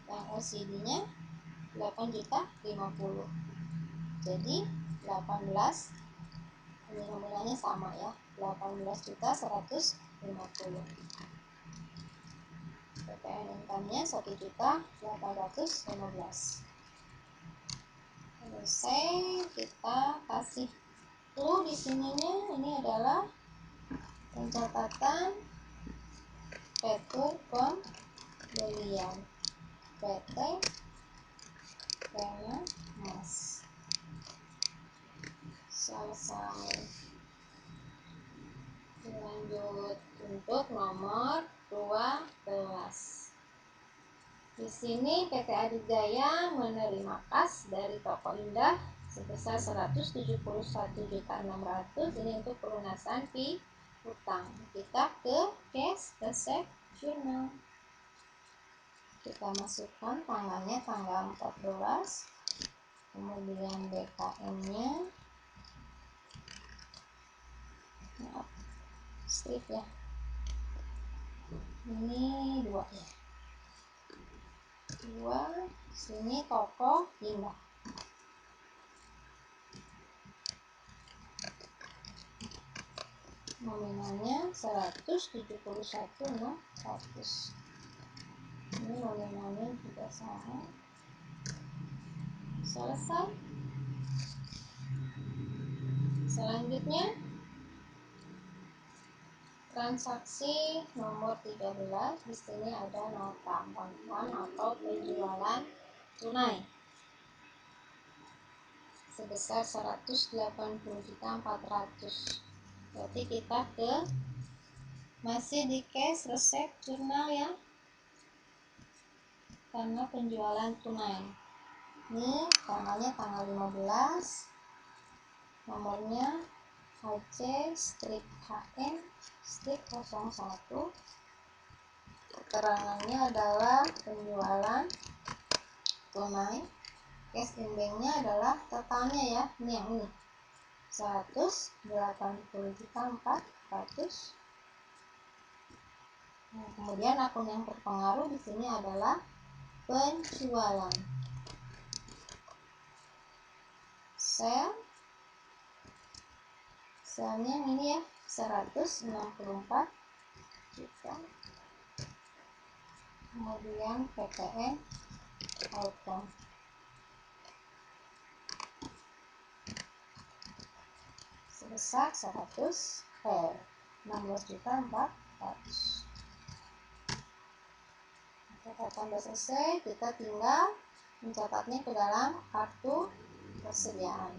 yang LCD-nya 8.050. Jadi 18, ini nominalnya sama ya, 18.150. PPN income-nya 1.815. Selesai, kita kasih clue di sininya. Ini adalah pencatatan retur pembelian PT Rena Mas. Selesai. Lanjut untuk nomor 12. Di sini PT Adijaya menerima kas dari Toko Indah sebesar 171.600.000. Ini untuk pelunasan piutang. Kita ke cash receipt journal. Kita masukkan tanggalnya tanggal 14. Kemudian BKM-nya strip ya. Ini 2 ya. 2, sini Toko Indah. Nominalnya 171.600. Ini nominalnya juga sama. Selesai. Selanjutnya transaksi nomor 13. Di sini ada nota bantuan atau penjualan tunai sebesar 180.400. Berarti kita masih di cash receipt journal ya, karena penjualan tunai. Ini tanggalnya tanggal 15, nomornya HC strip HN strip 01. Keterangannya adalah penjualan tunai. Cash in bank-nya adalah totalnya ya, ini yang ini 180.400. Kemudian akun yang terpengaruh di sini adalah penjualan. Selnya ini ya 164 juta. Kemudian PPN outcome sebesar 16.400. Catatan sudah selesai, kita tinggal mencatatnya ke dalam kartu persediaan.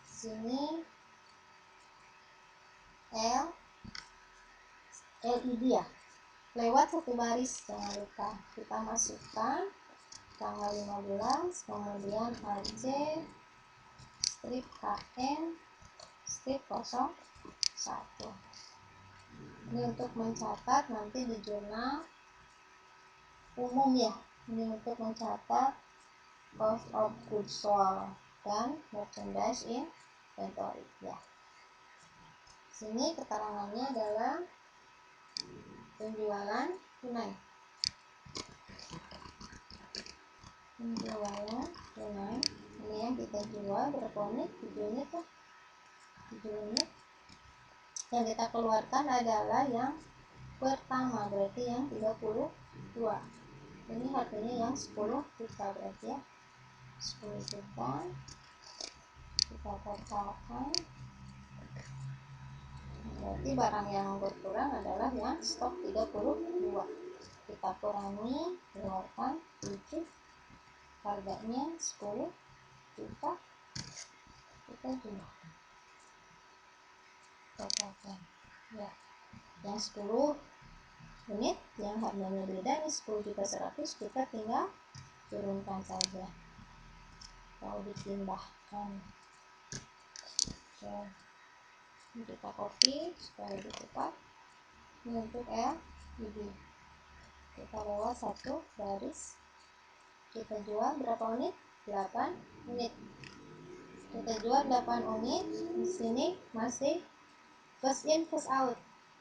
Sini LED ya, lewat satu baris, jangan lupa kita masukkan tanggal 15, kemudian AC strip KN strip 01. Ini untuk mencatat nanti di jurnal umum ya. Ini untuk mencatat cost of goods sold dan merchandise inventory ya. Sini keterangannya adalah penjualan tunai. Penjualan tunai. Ini yang kita jual berapa unit? 7 unit ya. 7 unit. Yang kita keluarkan adalah yang pertama, berarti yang 32. Ini harganya yang 10 juta berarti ya. 10 juta. Kita totalkan. Berarti barang yang berkurang adalah yang stok 32. Kita kurangi, keluarkan 7. Harganya 10 juta. Kita jual. Totalkan. Ya. Yang 10 unit yang harganya beda, ini 10.100.000, kita tinggal turunkan saja kalau dipindahkan. Oke, ini kita copy supaya lebih cepat. Ini untuk LIB, kita lewat 1 baris, kita jual berapa unit? 8 unit. Kita jual 8 unit. Di sini masih first in first out,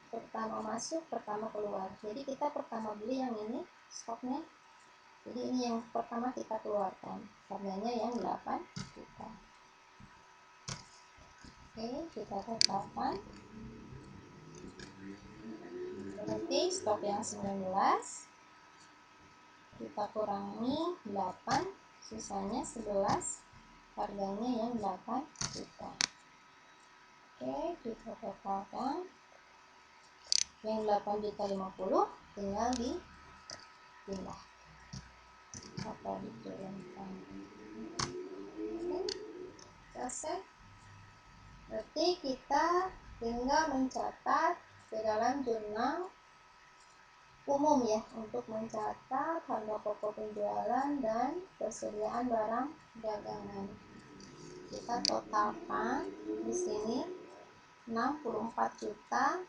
pertama masuk pertama keluar. Jadi kita pertama beli yang ini stoknya, jadi ini yang pertama kita keluarkan, harganya yang 8 juta. Oke, kita tetapkan. Berarti stok yang 19 kita kurangi 8, sisanya 11, harganya yang 8 juta. Oke, kita totalkan. Yang 8.050.000 tinggal dipindah atau diturunkan. Oke, selesai. Berarti kita tinggal mencatat ke dalam jurnal umum ya, untuk mencatat harga pokok penjualan dan persediaan barang dagangan. Kita totalkan di sini 64 juta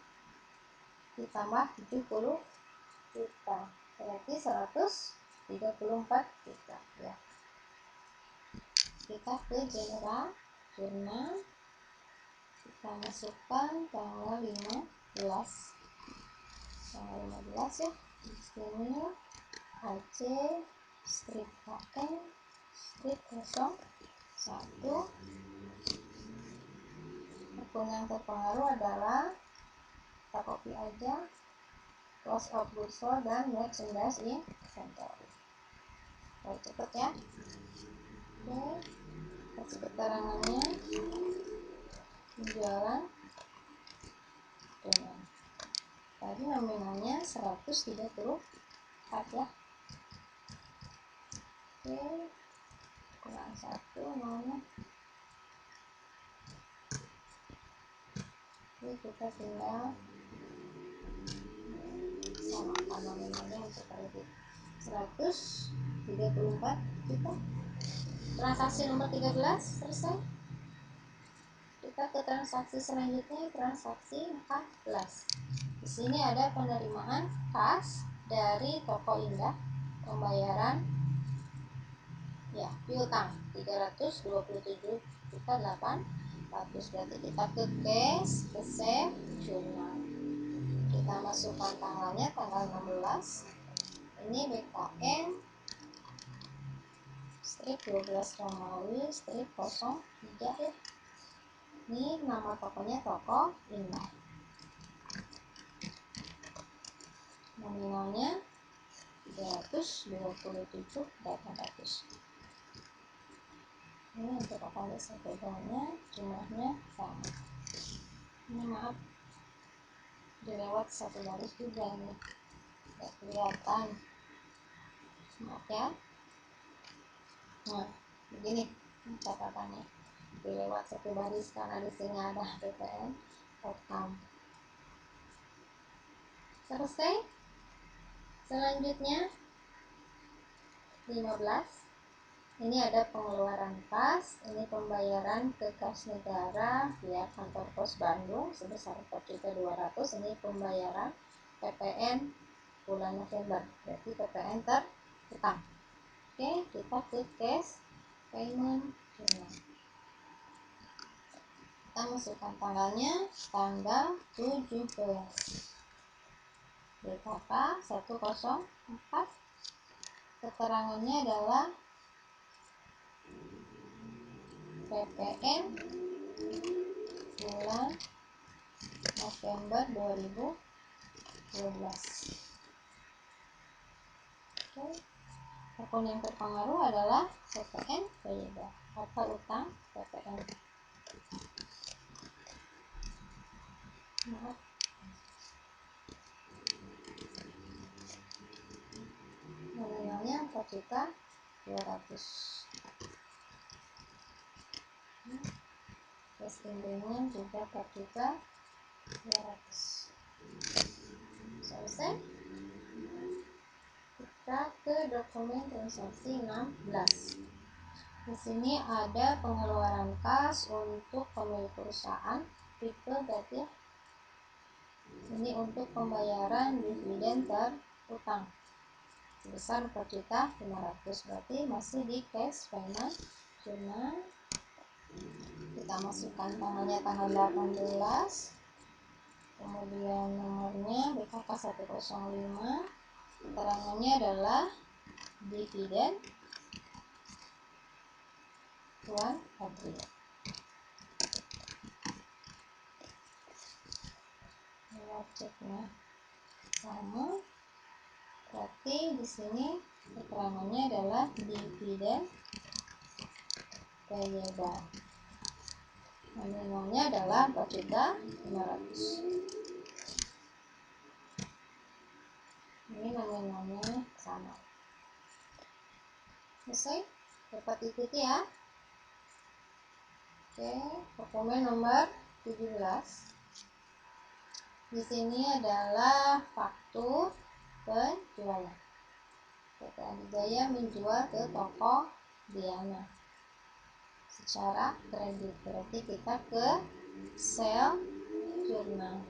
ditambah 70 juta, berarti 134 juta ya. Kita ke jurnal, kita masukkan tanggal 15 ya. Di sini AC strip KN strip 01. Akun yang terpengaruh adalah, kita copy aja, cost of goods sold dan merchandise inventory. Baik, cepet ya. Oke, kasih keterangannya. Penjualan tunai. Tadi nominalnya 134 ya. Oke, kurang 1 nolnya. Oke, kita tinggal samakan nominalnya untuk kredit 134 juta. Transaksi nomor 13 selesai. Kita ke transaksi selanjutnya, transaksi 14. Di sini ada penerimaan kas dari Toko Indah, pembayaran ya piutang 327.800. Berarti kita ke cash, ke save jurnal. Kita masukkan tanggalnya tanggal 16. Ini BKN strip 12 Romawi strip 03 ya. Ini nama tokonya Toko Indah. Nominalnya 327.800. Ini untuk akun desa pedangnya, jumlahnya sama. Ini maaf, dilewat 1 baris juga nih, nggak kelihatan, maaf ya. Nah, begini catatannya, dilewat 1 baris karena di sini ada PPN rekam. Selesai. Selanjutnya 15. Ini ada pengeluaran kas, ini pembayaran ke kas negara via kantor pos Bandung sebesar 4.200.000. Ini pembayaran PPN bulan November, berarti PPN terutang. Oke, kita ke cash payment journal. Kita masukkan tanggalnya, tanggal 17. BKK 104. Keterangannya adalah PPN bulan November 2012. Oke. Akun yang terpengaruh adalah PPN payable atau utang PPN. Maaf. Nominalnya 4.200.000. Testing banknya juga 4.200.000. Selesai. Kita ke dokumen transaksi 16. Di sini ada pengeluaran kas untuk pemilik perusahaan, tipe berarti ini untuk pembayaran dividen terutang sebesar 4.500.000, berarti masih di cash payment journal. Kita masukkan tanggalnya tanggal 18, kemudian nomornya BKK 105. Keterangannya adalah dividen Tuan April. Ceknya sama, berarti di sini keterangannya adalah dividen payable. Nominalnya adalah 4.500.000. Ini nominalnya sama. Selesai, dapat ikuti ya. Oke, dokumen nomor 17. Di sini adalah faktur penjualan. PT Adijaya menjual ke toko Diana secara kredit, berarti kita ke sale journal.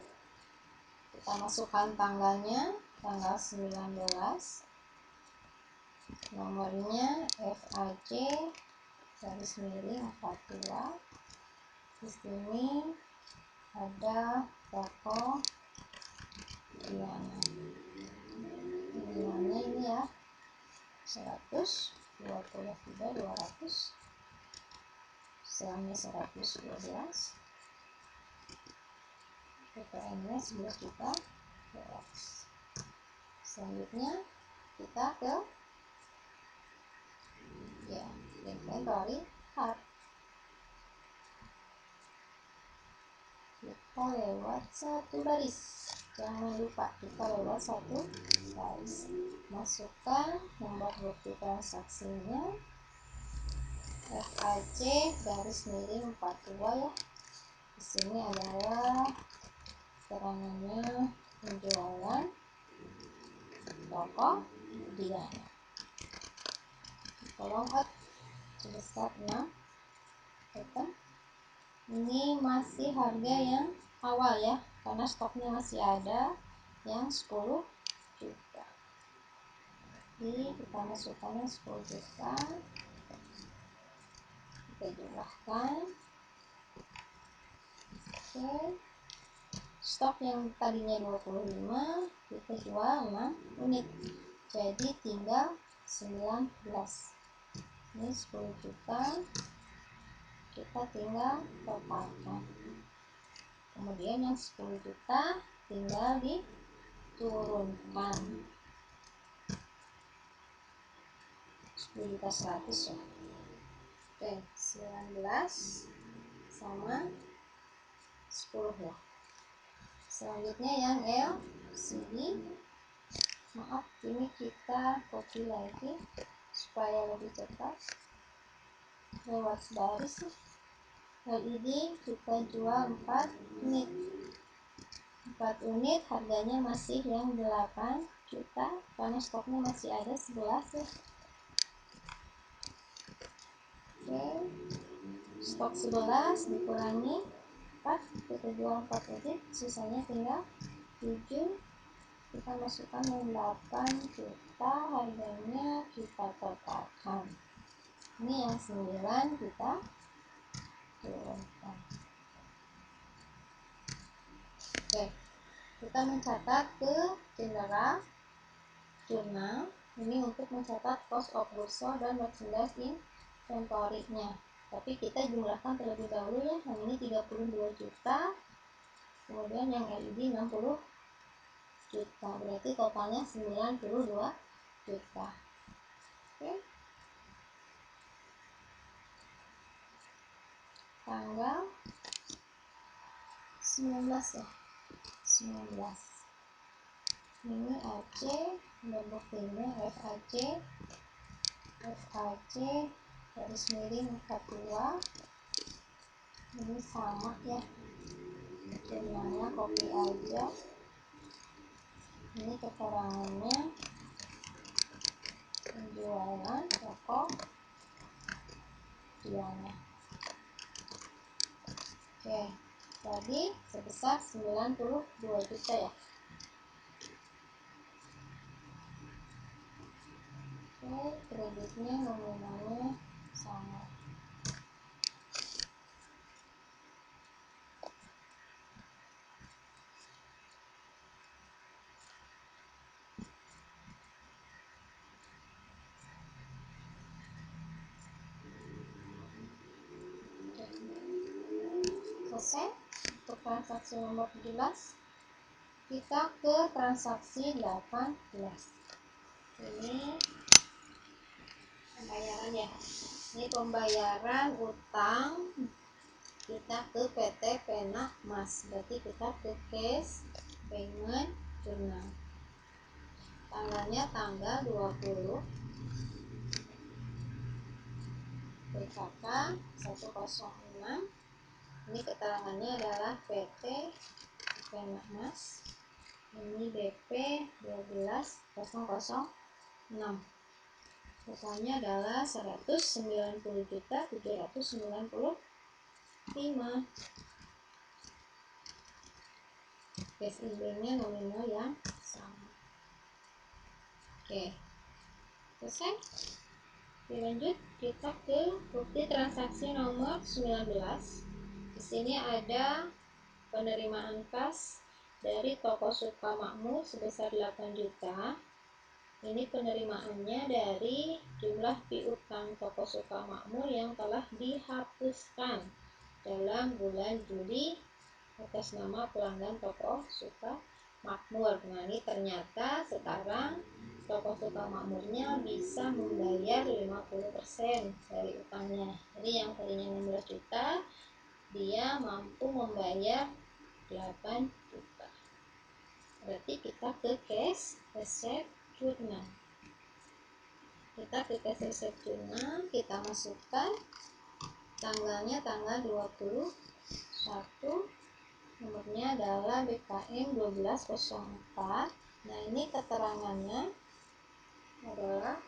Kita masukkan tanggalnya tanggal 19, nomornya FAC garis miring 42. Di sini ada toko Diana. Nilainya ini ya 123.200, selangnya 112, PPN-nya 11.200. Selanjutnya kita ke inventory card. Kita lewat satu baris, jangan lupa kita lewat satu baris. Masukkan nomor bukti transaksinya FAC garis miring 42 ya. Di sini adalah keterangannya penjualan toko Diana. Kolom out sebesar 6 item. Ini masih harga yang awal ya, karena stoknya masih ada yang 10 juta. Jadi kita masukkannya 10 juta. Kita jumlahkan. Oke. Stok yang tadinya 25 kita jual 6 unit. Jadi tinggal 19. Ini 10 juta. Kita tinggal totalkan. Kemudian yang 10 juta tinggal diturunkan. 10 juta 100 ya. Oke, 19 sama 10 ya. Selanjutnya yang LCD. Maaf, ini kita copy lagi supaya lebih cepat. Lewat baris LED kita jual 4 unit. 4 unit harganya masih yang 8 juta karena stoknya masih ada 11 ya. Oke, stok 11 dikurangi 4, kita jual 4 aja, sisanya tinggal 7. Kita masukkan yang 8 juta, harganya kita totalkan. Ini yang 9 kita turunkan. Oke, kita mencatat ke jendela jurnal ini untuk mencatat cost of goods sold dan merchandise inventory-nya. Tapi kita jumlahkan terlebih dahulu ya. Yang ini 32 juta, kemudian yang LED 60 juta, berarti totalnya 92 juta. Oke, tanggal 19 ya, 19 ini AC dan buktinya FAC garis miring 42, ini sama ya, jurnalnya copy aja. Ini keterangannya penjualan toko Diana. Oke, tadi sebesar 92 juta ya. Oke, kreditnya nominalnya sama. Selesai untuk transaksi nomor 17. Kita ke transaksi 18. Ini pembayaran ya. Ini pembayaran utang kita ke PT Pena Mas. Berarti kita ke cash payment journal. Tanggalnya tanggal 20. PKK 106. Ini keterangannya adalah PT Pena Mas. Ini BP 12.006. Totalnya adalah 190.795. Cash in-nya nominal yang sama. Oke, selesai. Dilanjut kita ke bukti transaksi nomor 19. Di sini ada penerimaan kas dari toko Sukamakmur sebesar 8 juta. Ini penerimaannya dari jumlah piutang toko Sukamakmur yang telah dihapuskan dalam bulan Juli atas nama pelanggan toko Sukamakmur. Nah, ini ternyata sekarang toko Sukamakmurnya bisa membayar 50% dari utangnya. Jadi yang tadinya 16 juta, dia mampu membayar 8 juta. Berarti kita ke cash receipt journal. Kita ke cash receipt journal, kita masukkan tanggalnya tanggal 21, nomornya adalah BKM 1204. Nah, ini keterangannya adalah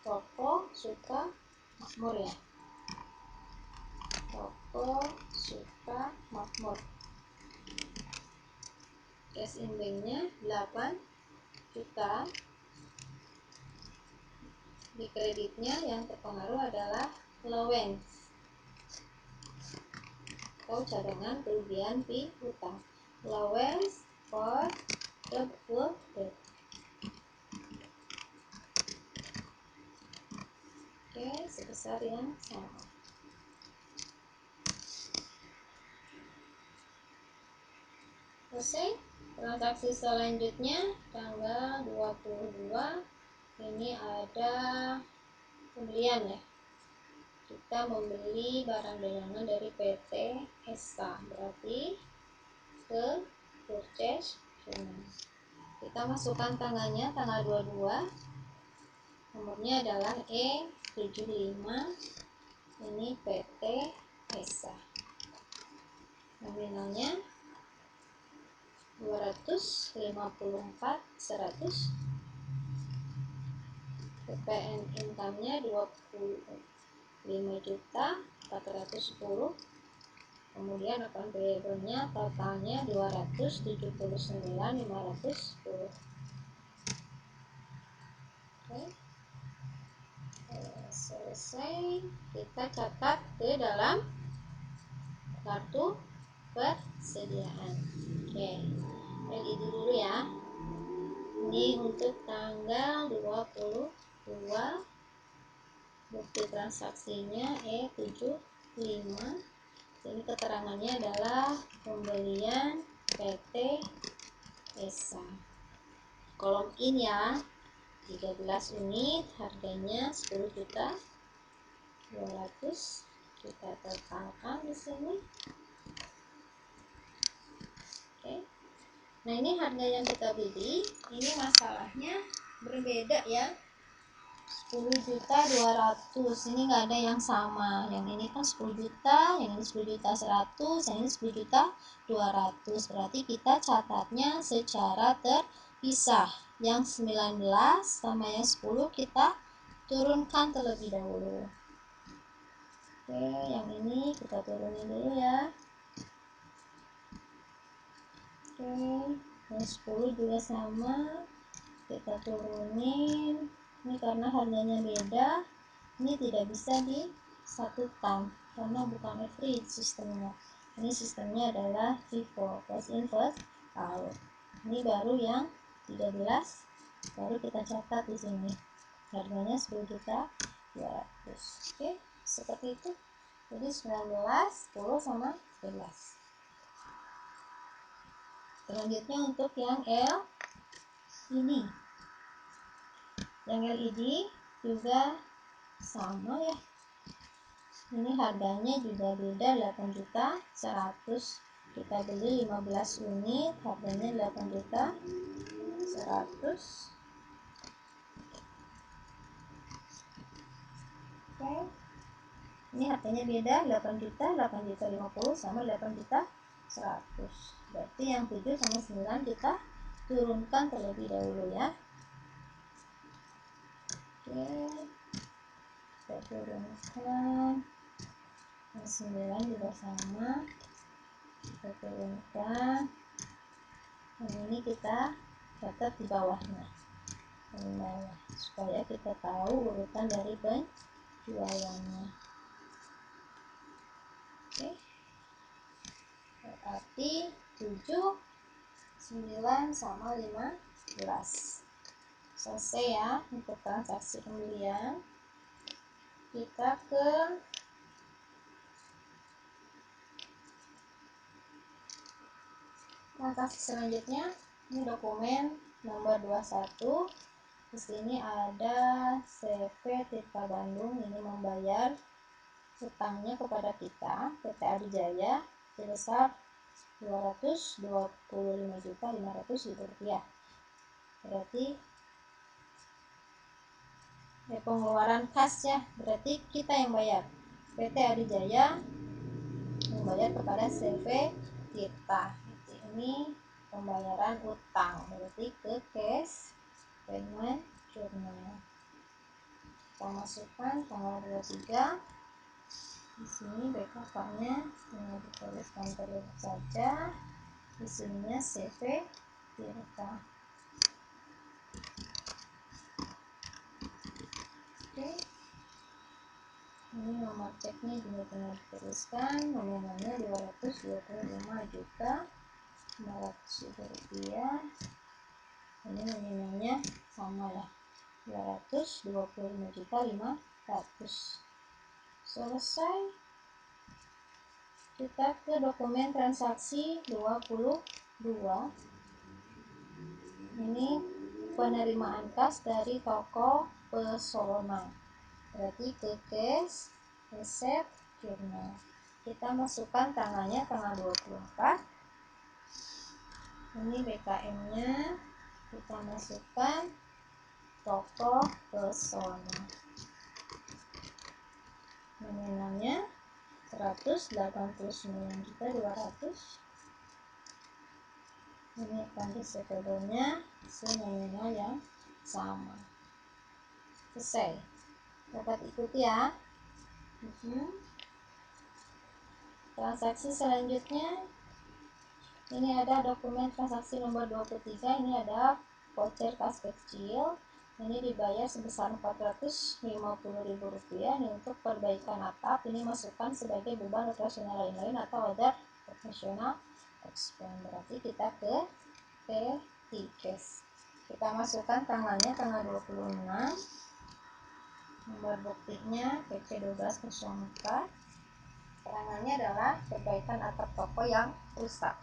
toko Sukamakmur ya, toko Sukamakmur. Cash in banknya 8 juta. Di kreditnya yang terpengaruh adalah allowance atau cadangan kerugian piutang, allowance for doubtful debt. Oke, sebesar yang sama. Selesai. Transaksi selanjutnya tanggal 22. Ini ada pembelian ya. Kita membeli barang dagangan dari PT Esa, berarti ke purchase journal. Kita masukkan tanggalnya tanggal 22. Nomornya adalah E75. Ini PT Esa. Nominalnya 254.100. PPN income-nya 25.410.000. Kemudian account payable-nya totalnya 279.510. Oke. Selesai, kita catat ke dalam kartu persediaan. Oke, LED dulu ya. Ini untuk tanggal 22, bukti transaksinya E75. Ini keterangannya adalah pembelian PT Esa. Kolom in ya, 13 unit, harganya 10.200.000. Kita totalkan di sini. Oke. Nah, ini harga yang kita beli, ini masalahnya berbeda ya. 10.200.000. Ini nggak ada yang sama. Yang ini kan 10 juta, yang ini 10.100.000, yang ini 10.200.000. Berarti kita catatnya secara terpisah. Yang 19 sama yang 10 kita turunkan terlebih dahulu. Oke, yang ini kita turunin dulu ya. Oke, yang 10 juga sama, kita turunin. Ini karena harganya beda, ini tidak bisa disatukan karena bukan average sistemnya. Ini sistemnya adalah FIFO, first in first out. Ini baru yang 13, baru kita catat di sini. Harganya 10.200.000. Oke, seperti itu. Jadi 19, 10 sama 11. Selanjutnya untuk yang L ini. Yang LED juga sama ya. Ini harganya juga beda, 8.100.000. Kita beli 15 unit, harganya 8.100.000. Oke. Ini harganya beda, 8.850.000 sama 8.100.000. Berarti yang 7 sama 9 kita turunkan terlebih dahulu ya. Oke, kita turunkan. Yang 9 juga sama, kita turunkan. Yang ini kita catat di bawahnya, supaya kita tahu urutan dari penjualannya. Oke, berarti 7, 9 sama 15. Selesai ya untuk transaksi pembelian. Kita ke transaksi selanjutnya. Ini dokumen nomor 21. Di sini ada CV Tirta Bandung, ini membayar hutangnya kepada kita, PT Adijaya, sebesar Rp225.500.000. Berarti pengeluaran kas ya, berarti kita yang bayar. PT Adijaya membayar kepada CV Tirta. Ini pembayaran utang, berarti ke cash payment journal. Kita masukkan tanggal 23. Di sini BKK-nya tinggal dituliskan terus saja. Di sininya CV Tirta. Oke. Ini nomor ceknya juga tinggal dituliskan, nominalnya Rp225.500.000. Ini nominalnya sama ya, 225.500.000. Selesai. Kita ke dokumen transaksi 22. Ini penerimaan kas dari toko Pesona. Berarti ke cash resep jurnal. Kita masukkan tanggalnya tanggal 24. Ini BKM-nya kita masukkan toko Pesona. Nominalnya 189.200.000. Ini akan disebutnya senominal yang sama. Selesai. Dapat ikuti ya. Transaksi selanjutnya, ini ada dokumen transaksi nomor 23. Ini ada voucher kas kecil. Ini dibayar sebesar Rp450.000. Ini untuk perbaikan atap. Ini masukkan sebagai beban operasional lain-lain atau other operational expense. Berarti kita ke petty cash. Kita masukkan tanggalnya tanggal 26. Nomor buktinya PC 1204. Keterangannya adalah perbaikan atap toko yang rusak.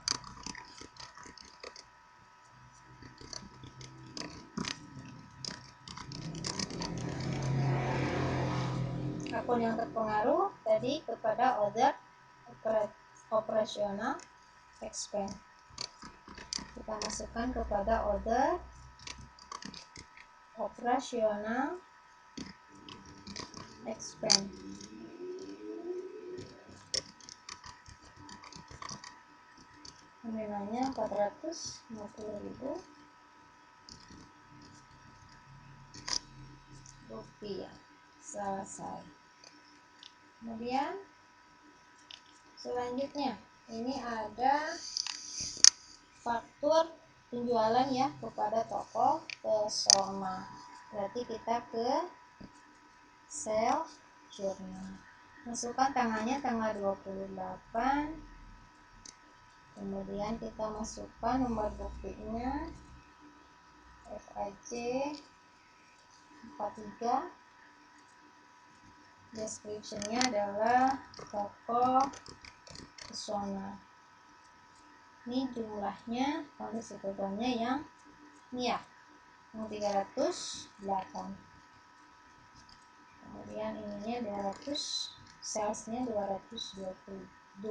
Akun yang terpengaruh tadi kepada other operational expense. Kita masukkan kepada other operational expense. Nilainya Rp450.000. Selesai. Kemudian selanjutnya ini ada faktur penjualan ya kepada toko Pesona. Berarti kita ke sales journal. Masukkan tanggalnya tanggal 28. Kemudian kita masukkan nomor buktinya FAJ 43. Description-nya adalah toko Pesona. Ini jumlahnya kondisi bebannya yang ini ya, yang 308. Kemudian ininya 200, salesnya 280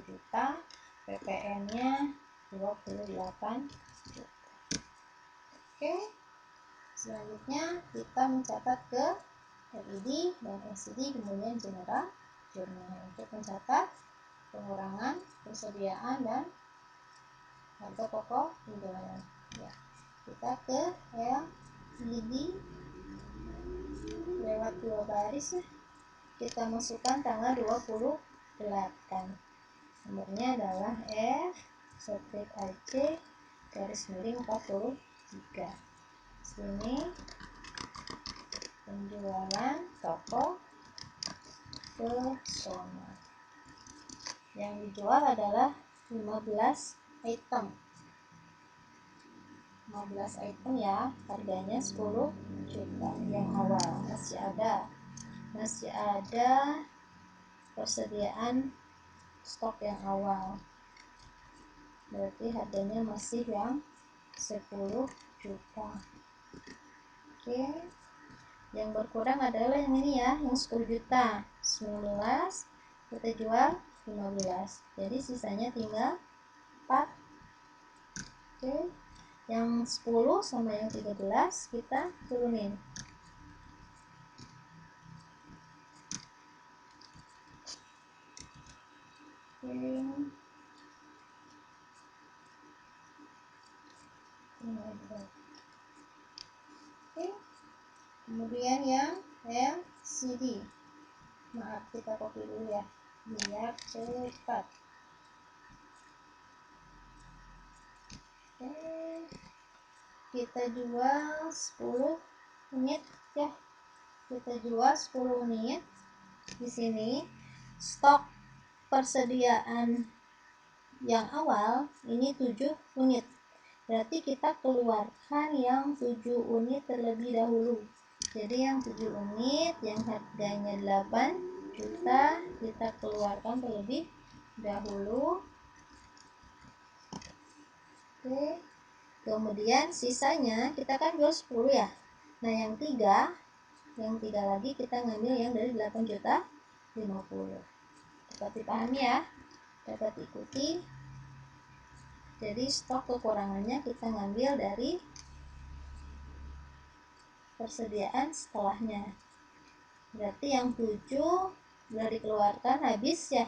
juta, PPN-nya 28 juta. Oke. Selanjutnya kita mencatat ke LED dan LCD, kemudian general journal untuk mencatat pengurangan persediaan dan harga pokok penjualan. Ya, kita ke LED lewat 2 baris ya. Kita masukkan tanggal 28. Nomornya adalah F/AC_43. Sini penjualan toko Pesona. Yang dijual adalah 15 item. 15 item ya, harganya 10 juta yang awal. Masih ada persediaan stok yang awal. Berarti harganya masih yang 10 juta. Oke. Yang berkurang adalah yang ini ya, yang 10 juta. 19 kita jual 15. Jadi sisanya tinggal 4. Oke. Yang 10 sama yang 13 kita turunin. Oke. Oke. Kemudian yang LCD. Maaf, kita copy dulu ya biar cepat. Oke. Kita jual 10 unit ya. Kita jual 10 unit. Di sini stok persediaan yang awal ini 7 unit. Berarti kita keluarkan yang 7 unit terlebih dahulu. Jadi yang 7 unit yang harganya 8 juta kita keluarkan terlebih dahulu. Oke. Kemudian sisanya kita kan jual 10 ya. Nah, yang 3 lagi kita ngambil yang dari 8 juta 50. Dapat dipahami ya? Dapat ikuti. Jadi stok kekurangannya kita ngambil dari persediaan setelahnya. Berarti yang 7 sudah dikeluarkan habis ya,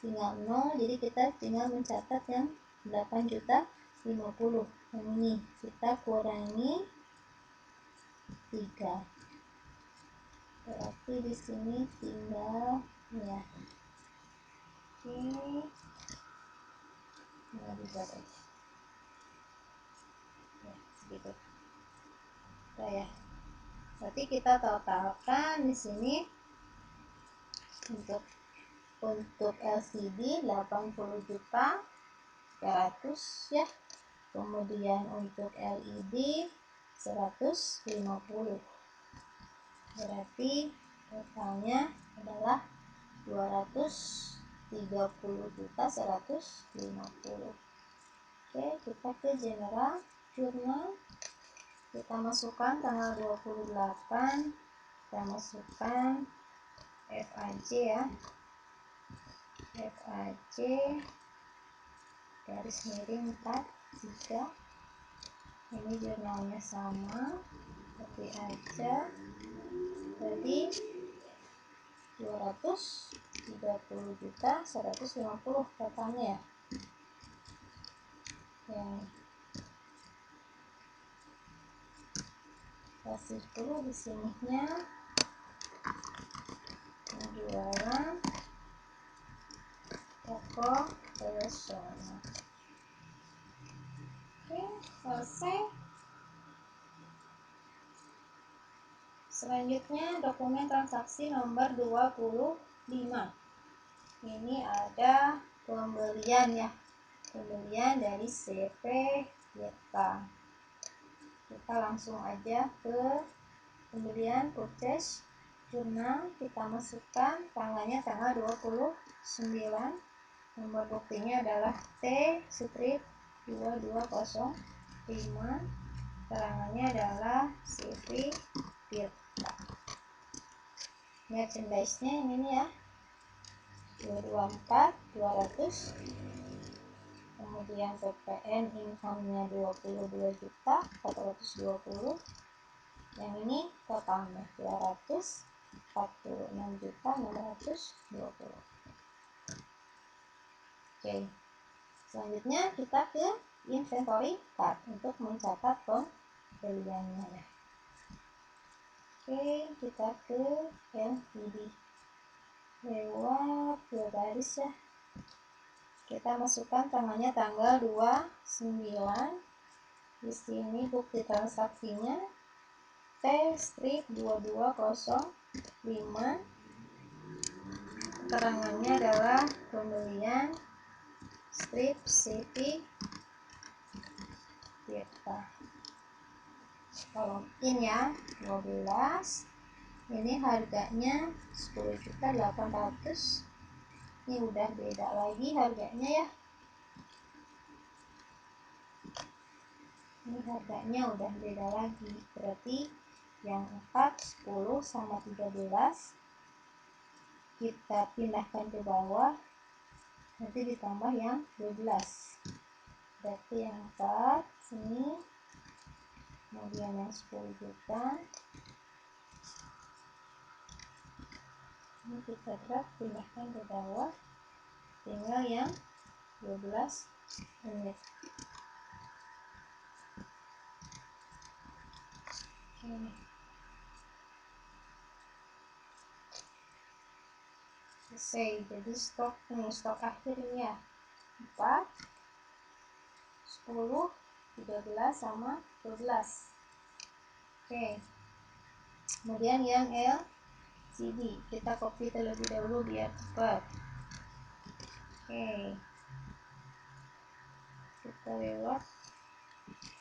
tinggal 0. Jadi kita tinggal mencatat yang 8 juta 50. Yang ini kita kurangi 3. berarti di sini tinggal ya. Oke, tinggal dibuat aja ya, sedikit udah ya. Berarti kita totalkan di sini untuk LCD 80 juta 100 ya, kemudian untuk LED 150, berarti totalnya adalah 230 juta 150. Oke, kita ke general jurnal, kita masukkan tanggal 28, kita masukkan FAJ ya, FAJ garis miring 43. Ini jurnalnya sama, copy aja. Jadi 230 juta 150 totalnya ya. Yang kasih dulu di sininya penjualan toko personal. Oke, selesai. Selanjutnya dokumen transaksi nomor 25. Ini ada pembelian ya, pembelian dari CP Tirta. Kita langsung aja ke pembelian purchase jurnal, kita masukkan tanggalnya tanggal 29, nomor buktinya adalah T-2205, keterangannya adalah CP Tirta. Merchandise-nya ini ya, 224.200, kemudian PPN income-nya 22 juta 420, yang ini totalnya 246 juta 620. Oke, selanjutnya kita ke inventory card untuk mencatat pembeliannya ya. Oke, kita ke LCD lewat 2 baris ya. Kita masukkan tanggalnya tanggal 29. Di sini bukti transaksinya T-2205, keterangannya adalah pembelian strip CP Tirta. Kalau in ya 12, ini harganya 10.800.000. Ini udah beda lagi harganya ya. Ini harganya udah beda lagi. Berarti yang 4, 10 sama 13 kita pindahkan ke bawah. Nanti ditambah yang 12. Berarti yang 4 sini. Kemudian yang 10 juta. Ini kita drag pindahkan ke bawah, tinggal yang 12 unit. Selesai. Jadi stok akhirnya 4, 10, 13 sama 12. Oke, kemudian yang LCD kita copy terlebih dahulu biar cepat. Oke, kita lewat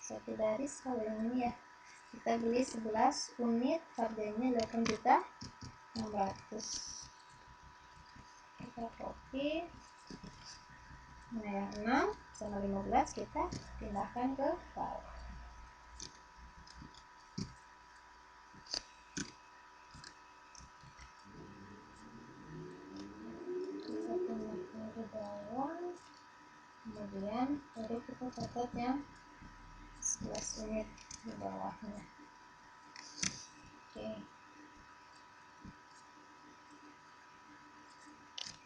satu baris. Kalau yang ini ya, kita beli 11 unit, harganya 8.600.000. Kita copy. Nah, yang 6 sama 15 kita pindahkan ke bawah. Kita pindahkan ke bawah. Kemudian baru kita catat yang 11 unit di bawahnya. Oke.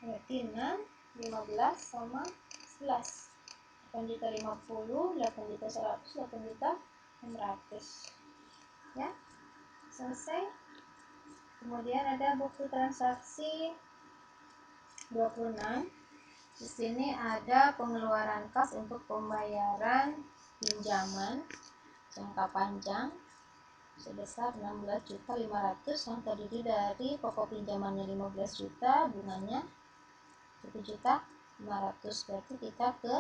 Berarti 6, 15 sama 11. 8.050, 8.100, 8.600. Ya, selesai. Kemudian ada bukti transaksi 26. Di sini ada pengeluaran kas untuk pembayaran pinjaman jangka panjang sebesar 16.500.000 yang terdiri dari pokok pinjamannya 15 juta, bunganya 7.500.000. Berarti kita ke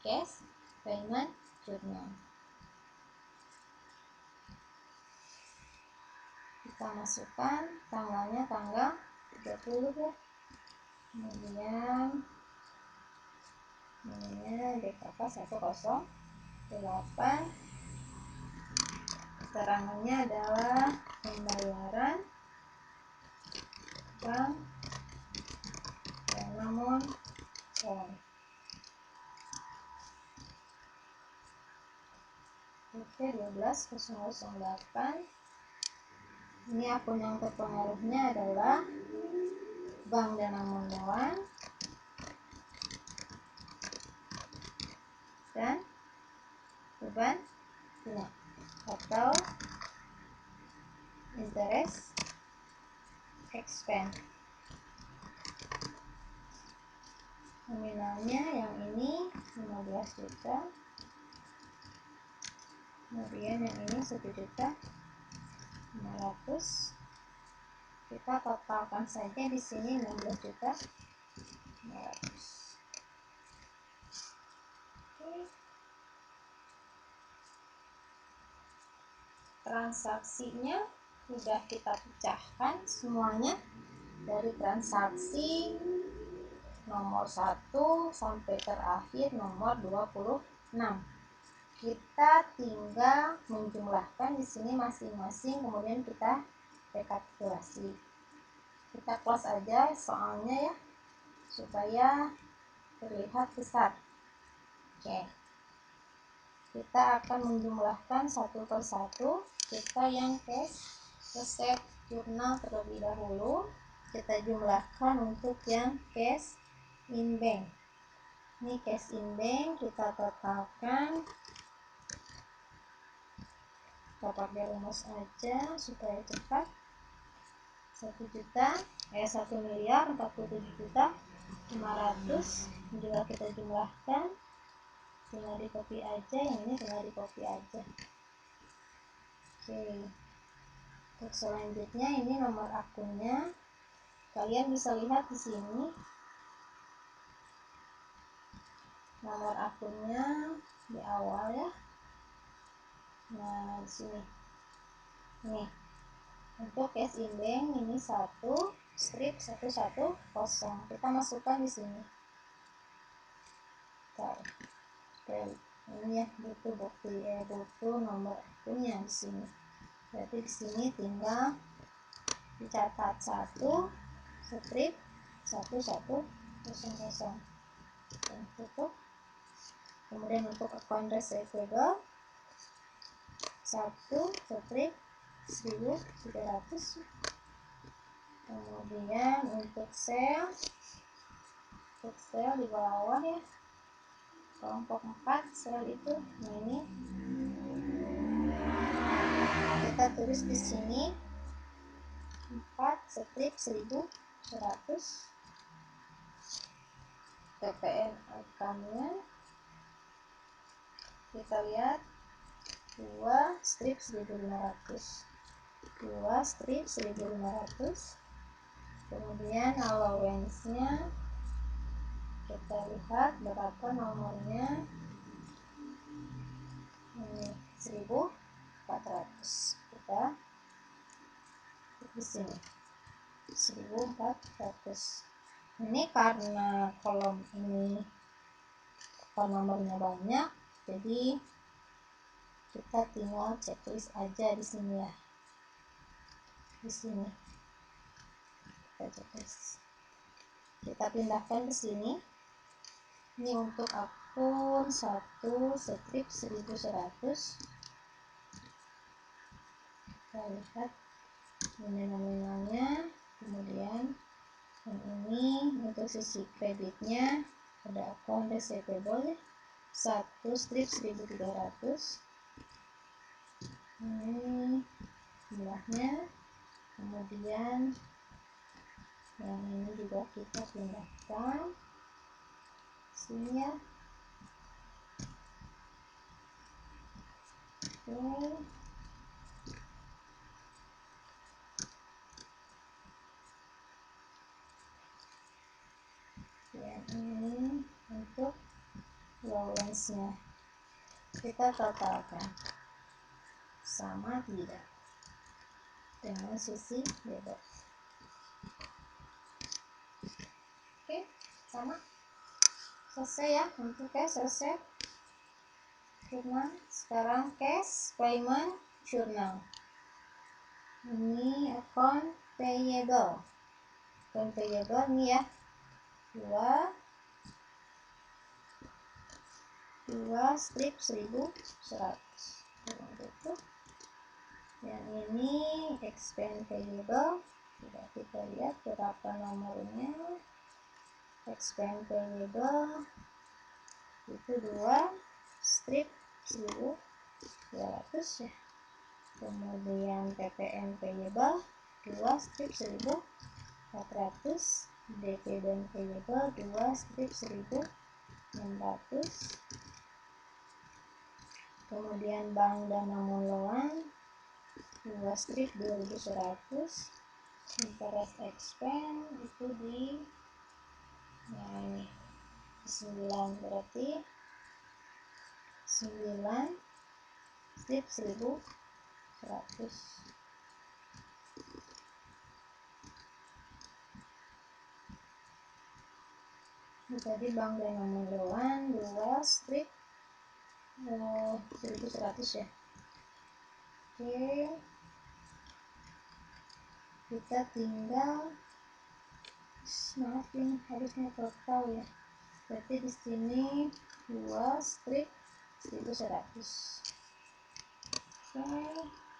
cash payment journal. Kita masukkan tanggalnya tanggal 30 ya. Kemudian ini DKK 108. Keterangannya adalah pembayaran bank Danamon On. Oke, 12.008. Ini akun yang terpengaruhnya adalah Bank Danamon On dan beban bunga atau interest expense. Nominalnya yang ini 15 juta, kemudian yang ini 1.500.000. Kita totalkan saja di sini 16.500.000. Transaksinya sudah kita pecahkan semuanya dari transaksi nomor 1 sampai terakhir nomor 26. Kita tinggal menjumlahkan di sini masing-masing, kemudian kita rekapitulasi. Kita close aja soalnya ya, supaya terlihat besar. Oke. Kita akan menjumlahkan satu persatu. Kita yang cash resep jurnal terlebih dahulu. Kita jumlahkan untuk yang cash in bank. Ini cash in bank kita totalkan. Kita pakai rumus aja supaya cepat. 1.047.500.000 juga kita jumlahkan. Tinggal di copy aja, yang ini tinggal di copy aja. Oke. Untuk selanjutnya ini nomor akunnya. Kalian bisa lihat di sini. Nomor akunnya di awal ya. Nah, di sini. Nih. Untuk cash in bank ini 1 strip 110. Kita masukkan di sini. Ini ya, butuh nomor akunnya di sini. Berarti di sini tinggal dicatat 1 strip 1100 dan tutup. Kemudian untuk account receivable 1 strip 1.300. Kemudian untuk sale di bawah ya, kelompok 4 sel itu. Nah, ini kita tulis di sini 4 strip 1.100. PPN akunnya kita lihat 2 strip 1.500. 2 strip 1.500. Kemudian allowance-nya kita lihat berapa nomornya. Ini 1.400. Kita di sini 1.400. Ini karena kolom ini nomornya banyak, jadi kita tinggal checklist aja di sini ya. Di sini kita checklist. Kita pindahkan ke sini. Ini untuk akun 1 strip 1.100. Kita lihat ini nominalnya. Kemudian yang ini untuk sisi kreditnya ada akun receivable 1 strip 1.300. Ini jumlahnya Kemudian yang ini juga kita pindahkan sini ya. Oke. Yang ini untuk lowlands-nya kita totalkan sama tidak dengan sisi bebas. Oke, sama. Selesai ya, untuk cash selesai. Sekarang cash payment journal. Ini account payable. Account payable nih ya. Dua strip 1100. Gitu. Yang ini expense payable. Sudah kita lihat berapa nomornya. Expense payable itu 2 strip 1200 ya. Kemudian PPN payable 2 strip 1400, DP dan payable 2 strip 1600. Kemudian bank dana moloan 2 strip 2100. Interest expense itu di ini 9, berarti 9 strip 1100. Ini tadi bank dana moloan 2 strip 1100 ya. Oke, kita tinggal, maaf ini harusnya total ya, berarti di sini 2 strip 1100. Oke,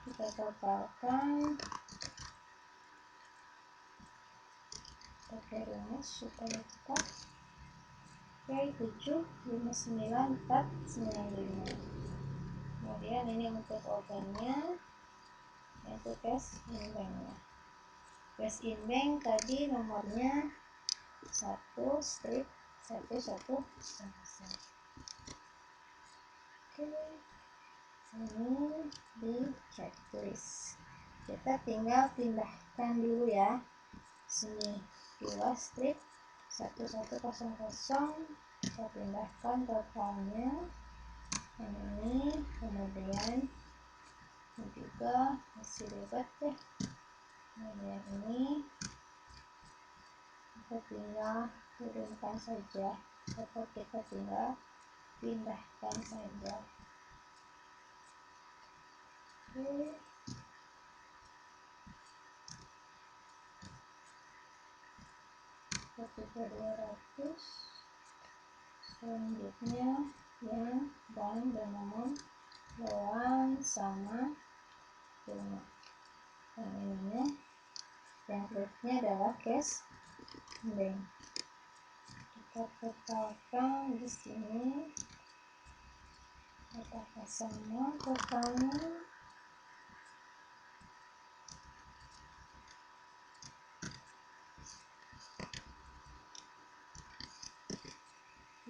kita totalkan pakai rumus supaya kita. Oke, 759.495. Kemudian ini untuk organnya, yaitu cash in bank-nya. Cash in bank tadi nomornya 1 strip 11. Oke, ini di checklist. Kita tinggal pindahkan dulu ya. Sini 2 strip 1100, kita pindahkan totalnya yang ini. Kemudian ini juga masih bebas ya. Kemudian ini kita tinggal turunkan saja atau kita tinggal pindahkan saja. Oke, ketika 200. Selanjutnya yang bank dan nomor loan sama bunga. Yang ininya, yang berikutnya adalah cash bank. Kita totalkan di sini, apakah sama totalnya?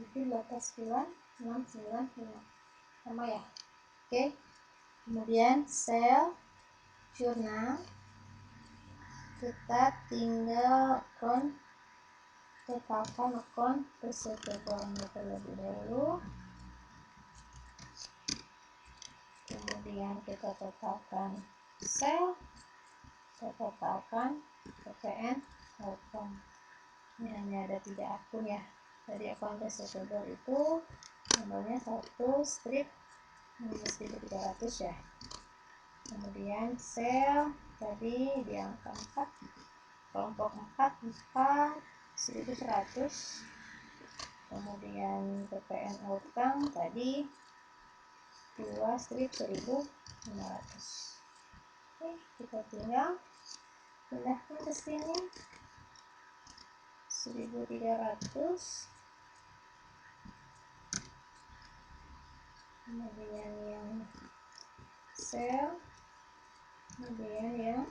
Itu 18.695 sama ya. Oke, kemudian sell journal, kita tinggal totalkan account receivable-nya terlebih dahulu. Kemudian kita totalkan sell, kita totalkan PPN outcome. Ini hanya ada 3 akun ya. Tadi akun receivable itu nomornya 1 strip 1300 ya. Kemudian sell tadi di angka 4, kelompok 4 1100. Kemudian PPN outcome tadi 2 strip 1500. Oke, kita tinggal pindahkan ke sini 1300. Kemudian yang sell, kemudian yang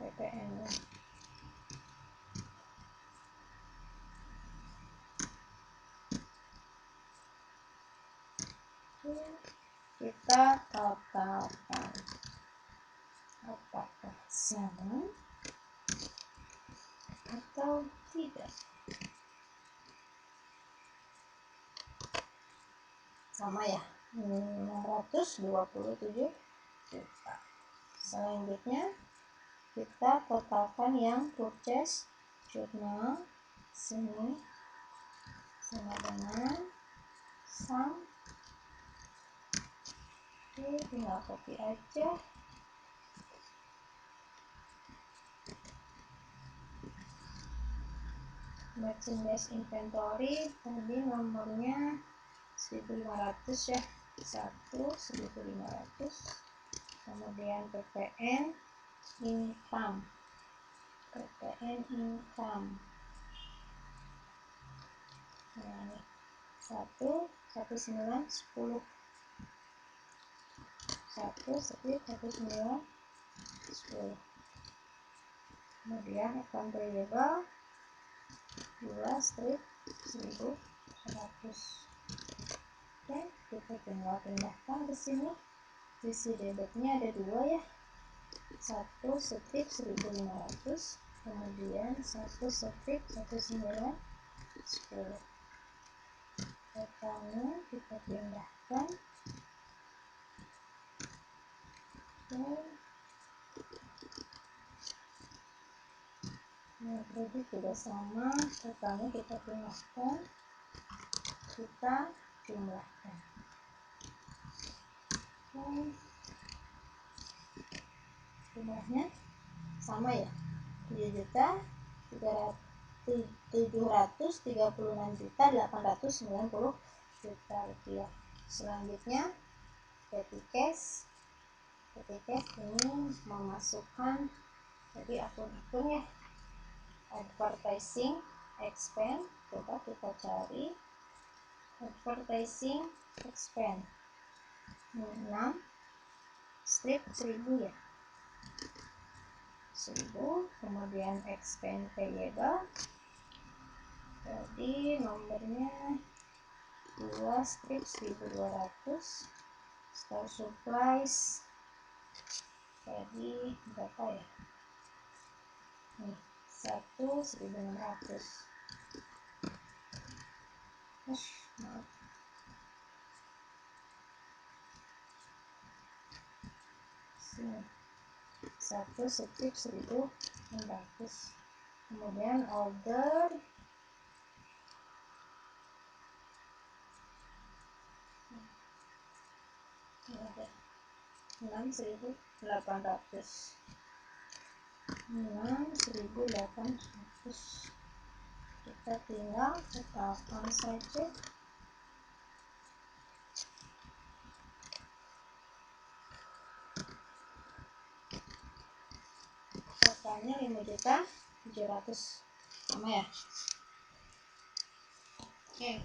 PPN. Kita totalkan apakah sama atau tidak. Sama ya, 627 juta. Selanjutnya kita totalkan yang purchase jurnal sini sama dengan sum. Oke, tinggal copy aja. Merchandise inventory tadi nomornya 1500 ya, 1500. Kemudian PPN income, nah, 1910 1910. Kemudian account payable 2 strip 1100. Oke, kita tinggal pindahkan ke sini. Sisi debitnya ada 2 ya, 1 strip 1500, kemudian 1 strip 1910. Totalnya kita pindahkan. Nah, kredit juga sama, totalnya kita pindahkan, kita jumlahkan. Jumlahnya sama ya, 7.736.890 juta rupiah. Selanjutnya petty cash ini memasukkan jadi akun-akun ya. Advertising expense, coba kita cari advertising expense 6 strip 1000 ya, 1000. Kemudian expense payable jadi nomornya 2 strip 1200. Store supplies jadi berapa ya, nih 1.600. Maaf. Sini 1 strip 1.600. Kemudian order ada 6.800. Kita tinggal totalkan saja. Totalnya 5.700.000 sama ya. Oke,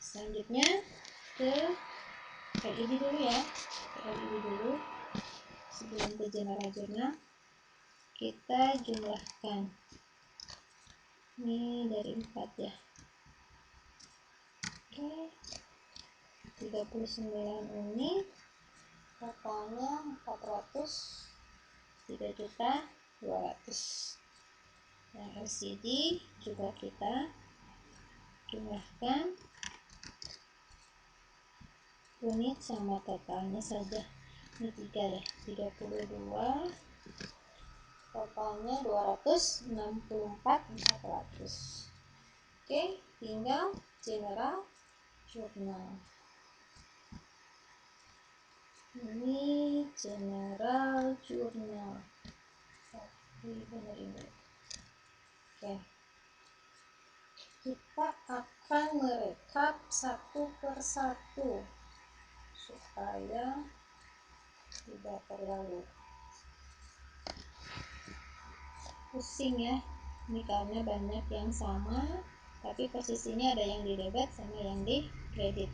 selanjutnya ke LED dulu ya. LED dulu sebelum ke general journal. Kita jumlahkan. Ini dari 4 ya. Oke. 39 unit. Totalnya 3.200.000. Yang LCD juga kita jumlahkan. Unit sama totalnya saja. Ini 3 ya. 32. Totalnya 264.400. Oke, tinggal general journal. Ini general journal. Benar ini. Oke. Kita akan merekap satu persatu supaya tidak terlalu pusing ya. Ini karena banyak yang sama tapi posisinya ada yang di debit sama yang di kredit.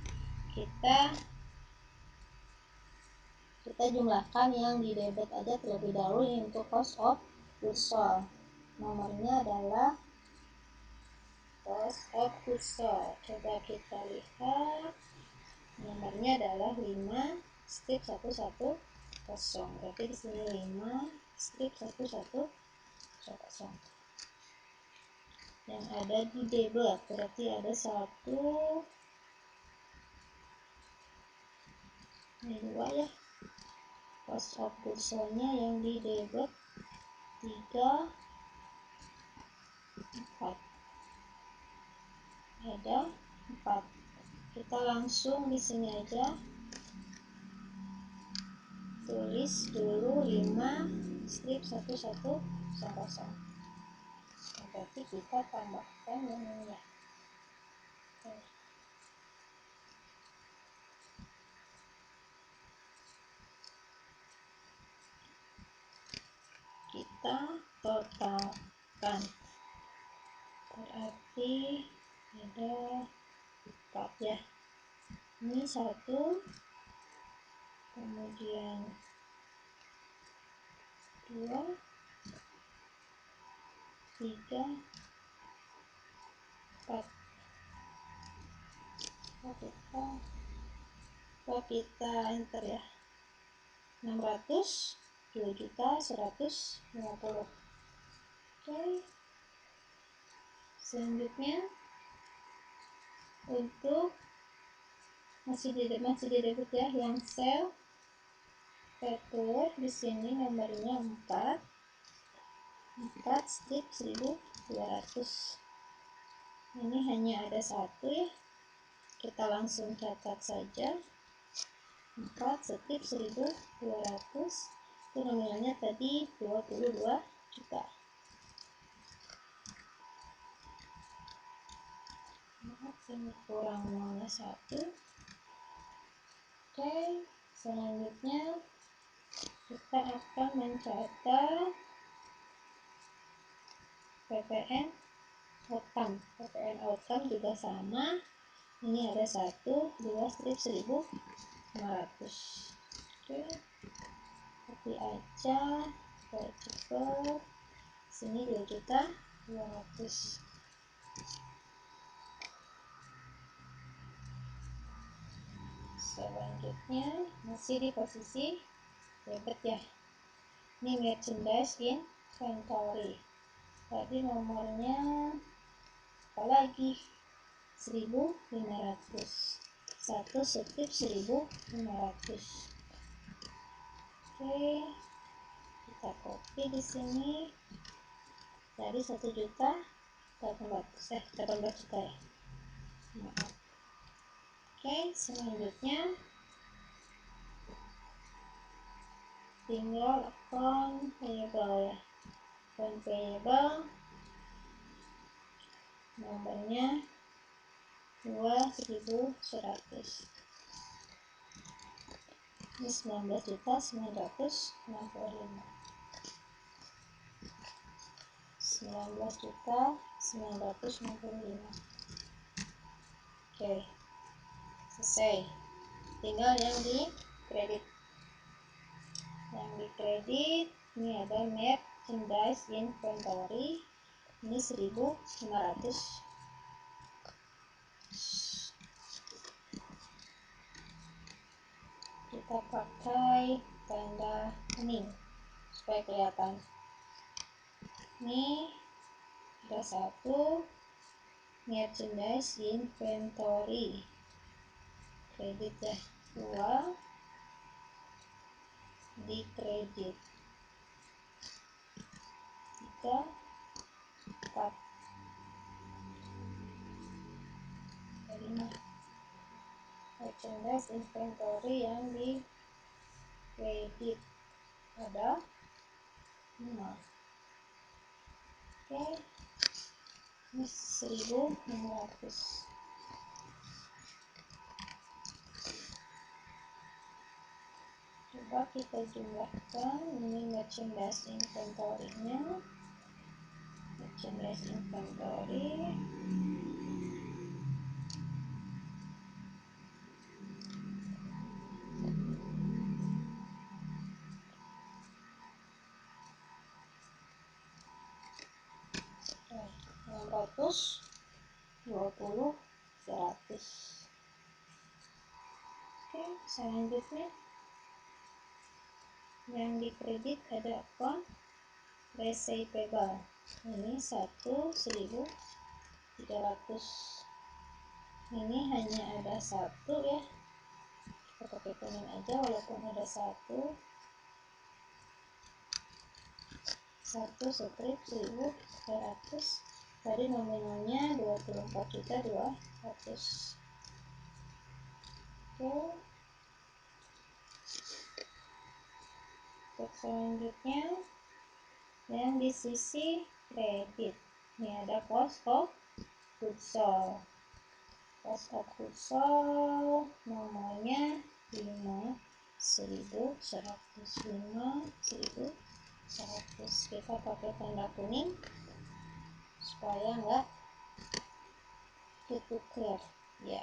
Kita jumlahkan yang di debit aja terlebih dahulu untuk cost of Kursor. Nomornya adalah cost of kursor. Coba kita lihat. Nomornya adalah 5 strip 110. Berarti di sini 5 strip 110. Yang ada di debug berarti ada 1, ini 2 ya. Cost of kursornya yang di debug 3, 4. Ada 4. Kita langsung di sini aja tulis dulu 5 strip 110. Berarti kita tambahkan yang ini ya. Kita totalkan, berarti ada 4 ya. Ini 1, kemudian 2, 3, 4. Kita enter ya. 600, 2.150.000. Oke. Selanjutnya untuk masih di debut ya, yang sel retur di sini nomornya 4 strip 1200. Ini hanya ada 1 ya, kita langsung catat saja 4 strip 1200. Itu nominalnya tadi 22 juta. Ini kurang nolnya 1. Oke, selanjutnya kita akan mencatat PPN outcome juga sama. Ini ada 1, 2 strip 1500. Oke, copy aja supaya cepet. Sini 2.200. Selanjutnya masih di posisi debit ya. Ini merchandise inventory. Tadi nomornya apalagi 1500. 1 strip 1500. Oke, kita copy di sini. Tadi 1.18 juta ya. Maaf. Oke, selanjutnya tinggal account payable ya. Account payable nomornya 2.100. Ini 19.965. 19.965. Oke, selesai. Tinggal yang di kredit. Yang di kredit ini ada merchandise inventory. Ini 1.500. Kita pakai tanda kuning supaya kelihatan. Ini ada 1 merchandise inventory kredit ya, 2 di kredit, 3, 4, 5 merchandise inventory yang di kredit ada 5. Oke, ini 1.600. Coba kita jumlahkan. Ini merchandise inventory-nya. Merchandise inventory 120, 100. Oke, selanjutnya yang dikredit ada account receivable. Ini 1.300. Ini hanya ada satu ya, kita pakai kuning aja walaupun ada satu strip 1.300. Tadi nominalnya 24.200. Oke, untuk selanjutnya yang di sisi kredit, ini ada cost of goods sold. Cost of goods sold nomornya 5.100. Kita pakai tanda kuning supaya enggak ketuker ya.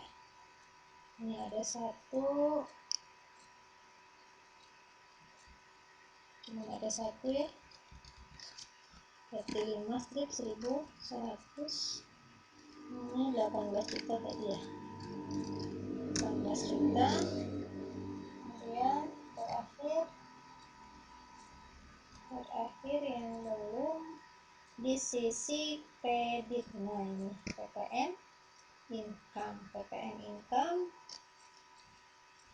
Ini ada satu, cuma ada satu ya. Berarti 5 strip 1.100. Ini 18 juta tadi ya, 18 juta. Kemudian terakhir yang belum di sisi kredit, nah ini PPN income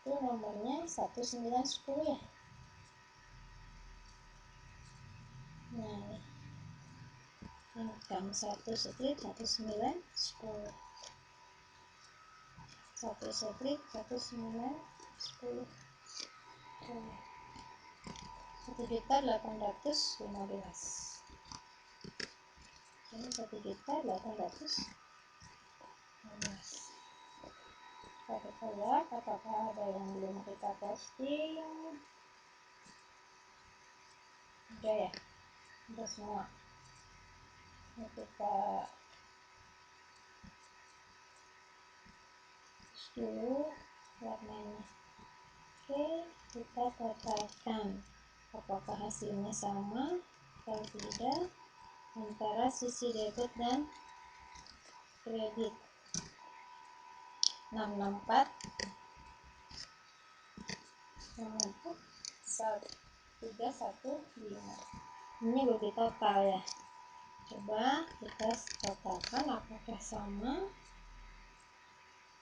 itu nomornya 1910 ya. Nah ini income 1 strip 1910, 1 strip 1910. 1.815. Ini 1.815. Kita lihat apakah ada yang belum kita posting. Udah ya, udah semua. Ini kita dulu warnanya. Oke, kita totalkan apakah hasilnya sama atau tidak antara sisi debit dan kredit. 664 315. Ini bagi total ya. Coba kita totalkan apakah sama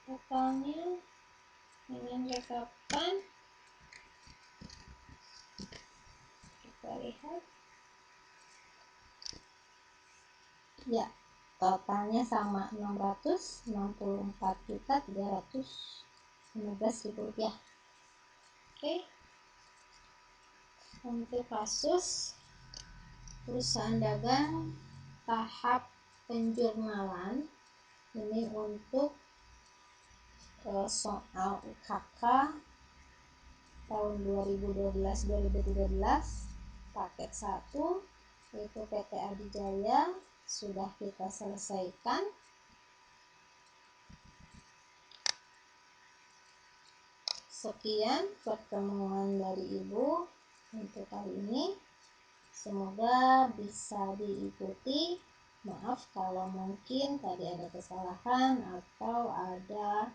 totalnya dengan rekapan. Kita lihat ya, totalnya sama, 664.315.000 rupiah. Oke, untuk kasus perusahaan dagang tahap penjurnalan ini untuk soal UKK tahun 2012-2013 paket 1 yaitu PT Adijaya sudah kita selesaikan. Sekian pertemuan dari Ibu untuk kali ini. Semoga bisa diikuti. Maaf kalau mungkin tadi ada kesalahan atau ada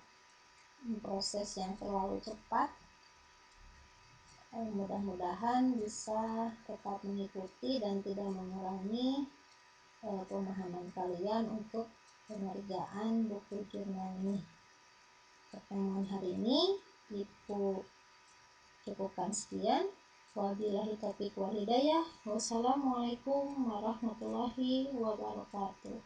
proses yang terlalu cepat. Mudah-mudahan bisa tetap mengikuti dan tidak mengurangi pemahaman kalian untuk pengerjaan buku jurnal ini. Pertemuan hari ini Ibu cukupkan sekian. Wabillahi taufiq wal hidayah. Wassalamualaikum warahmatullahi wabarakatuh.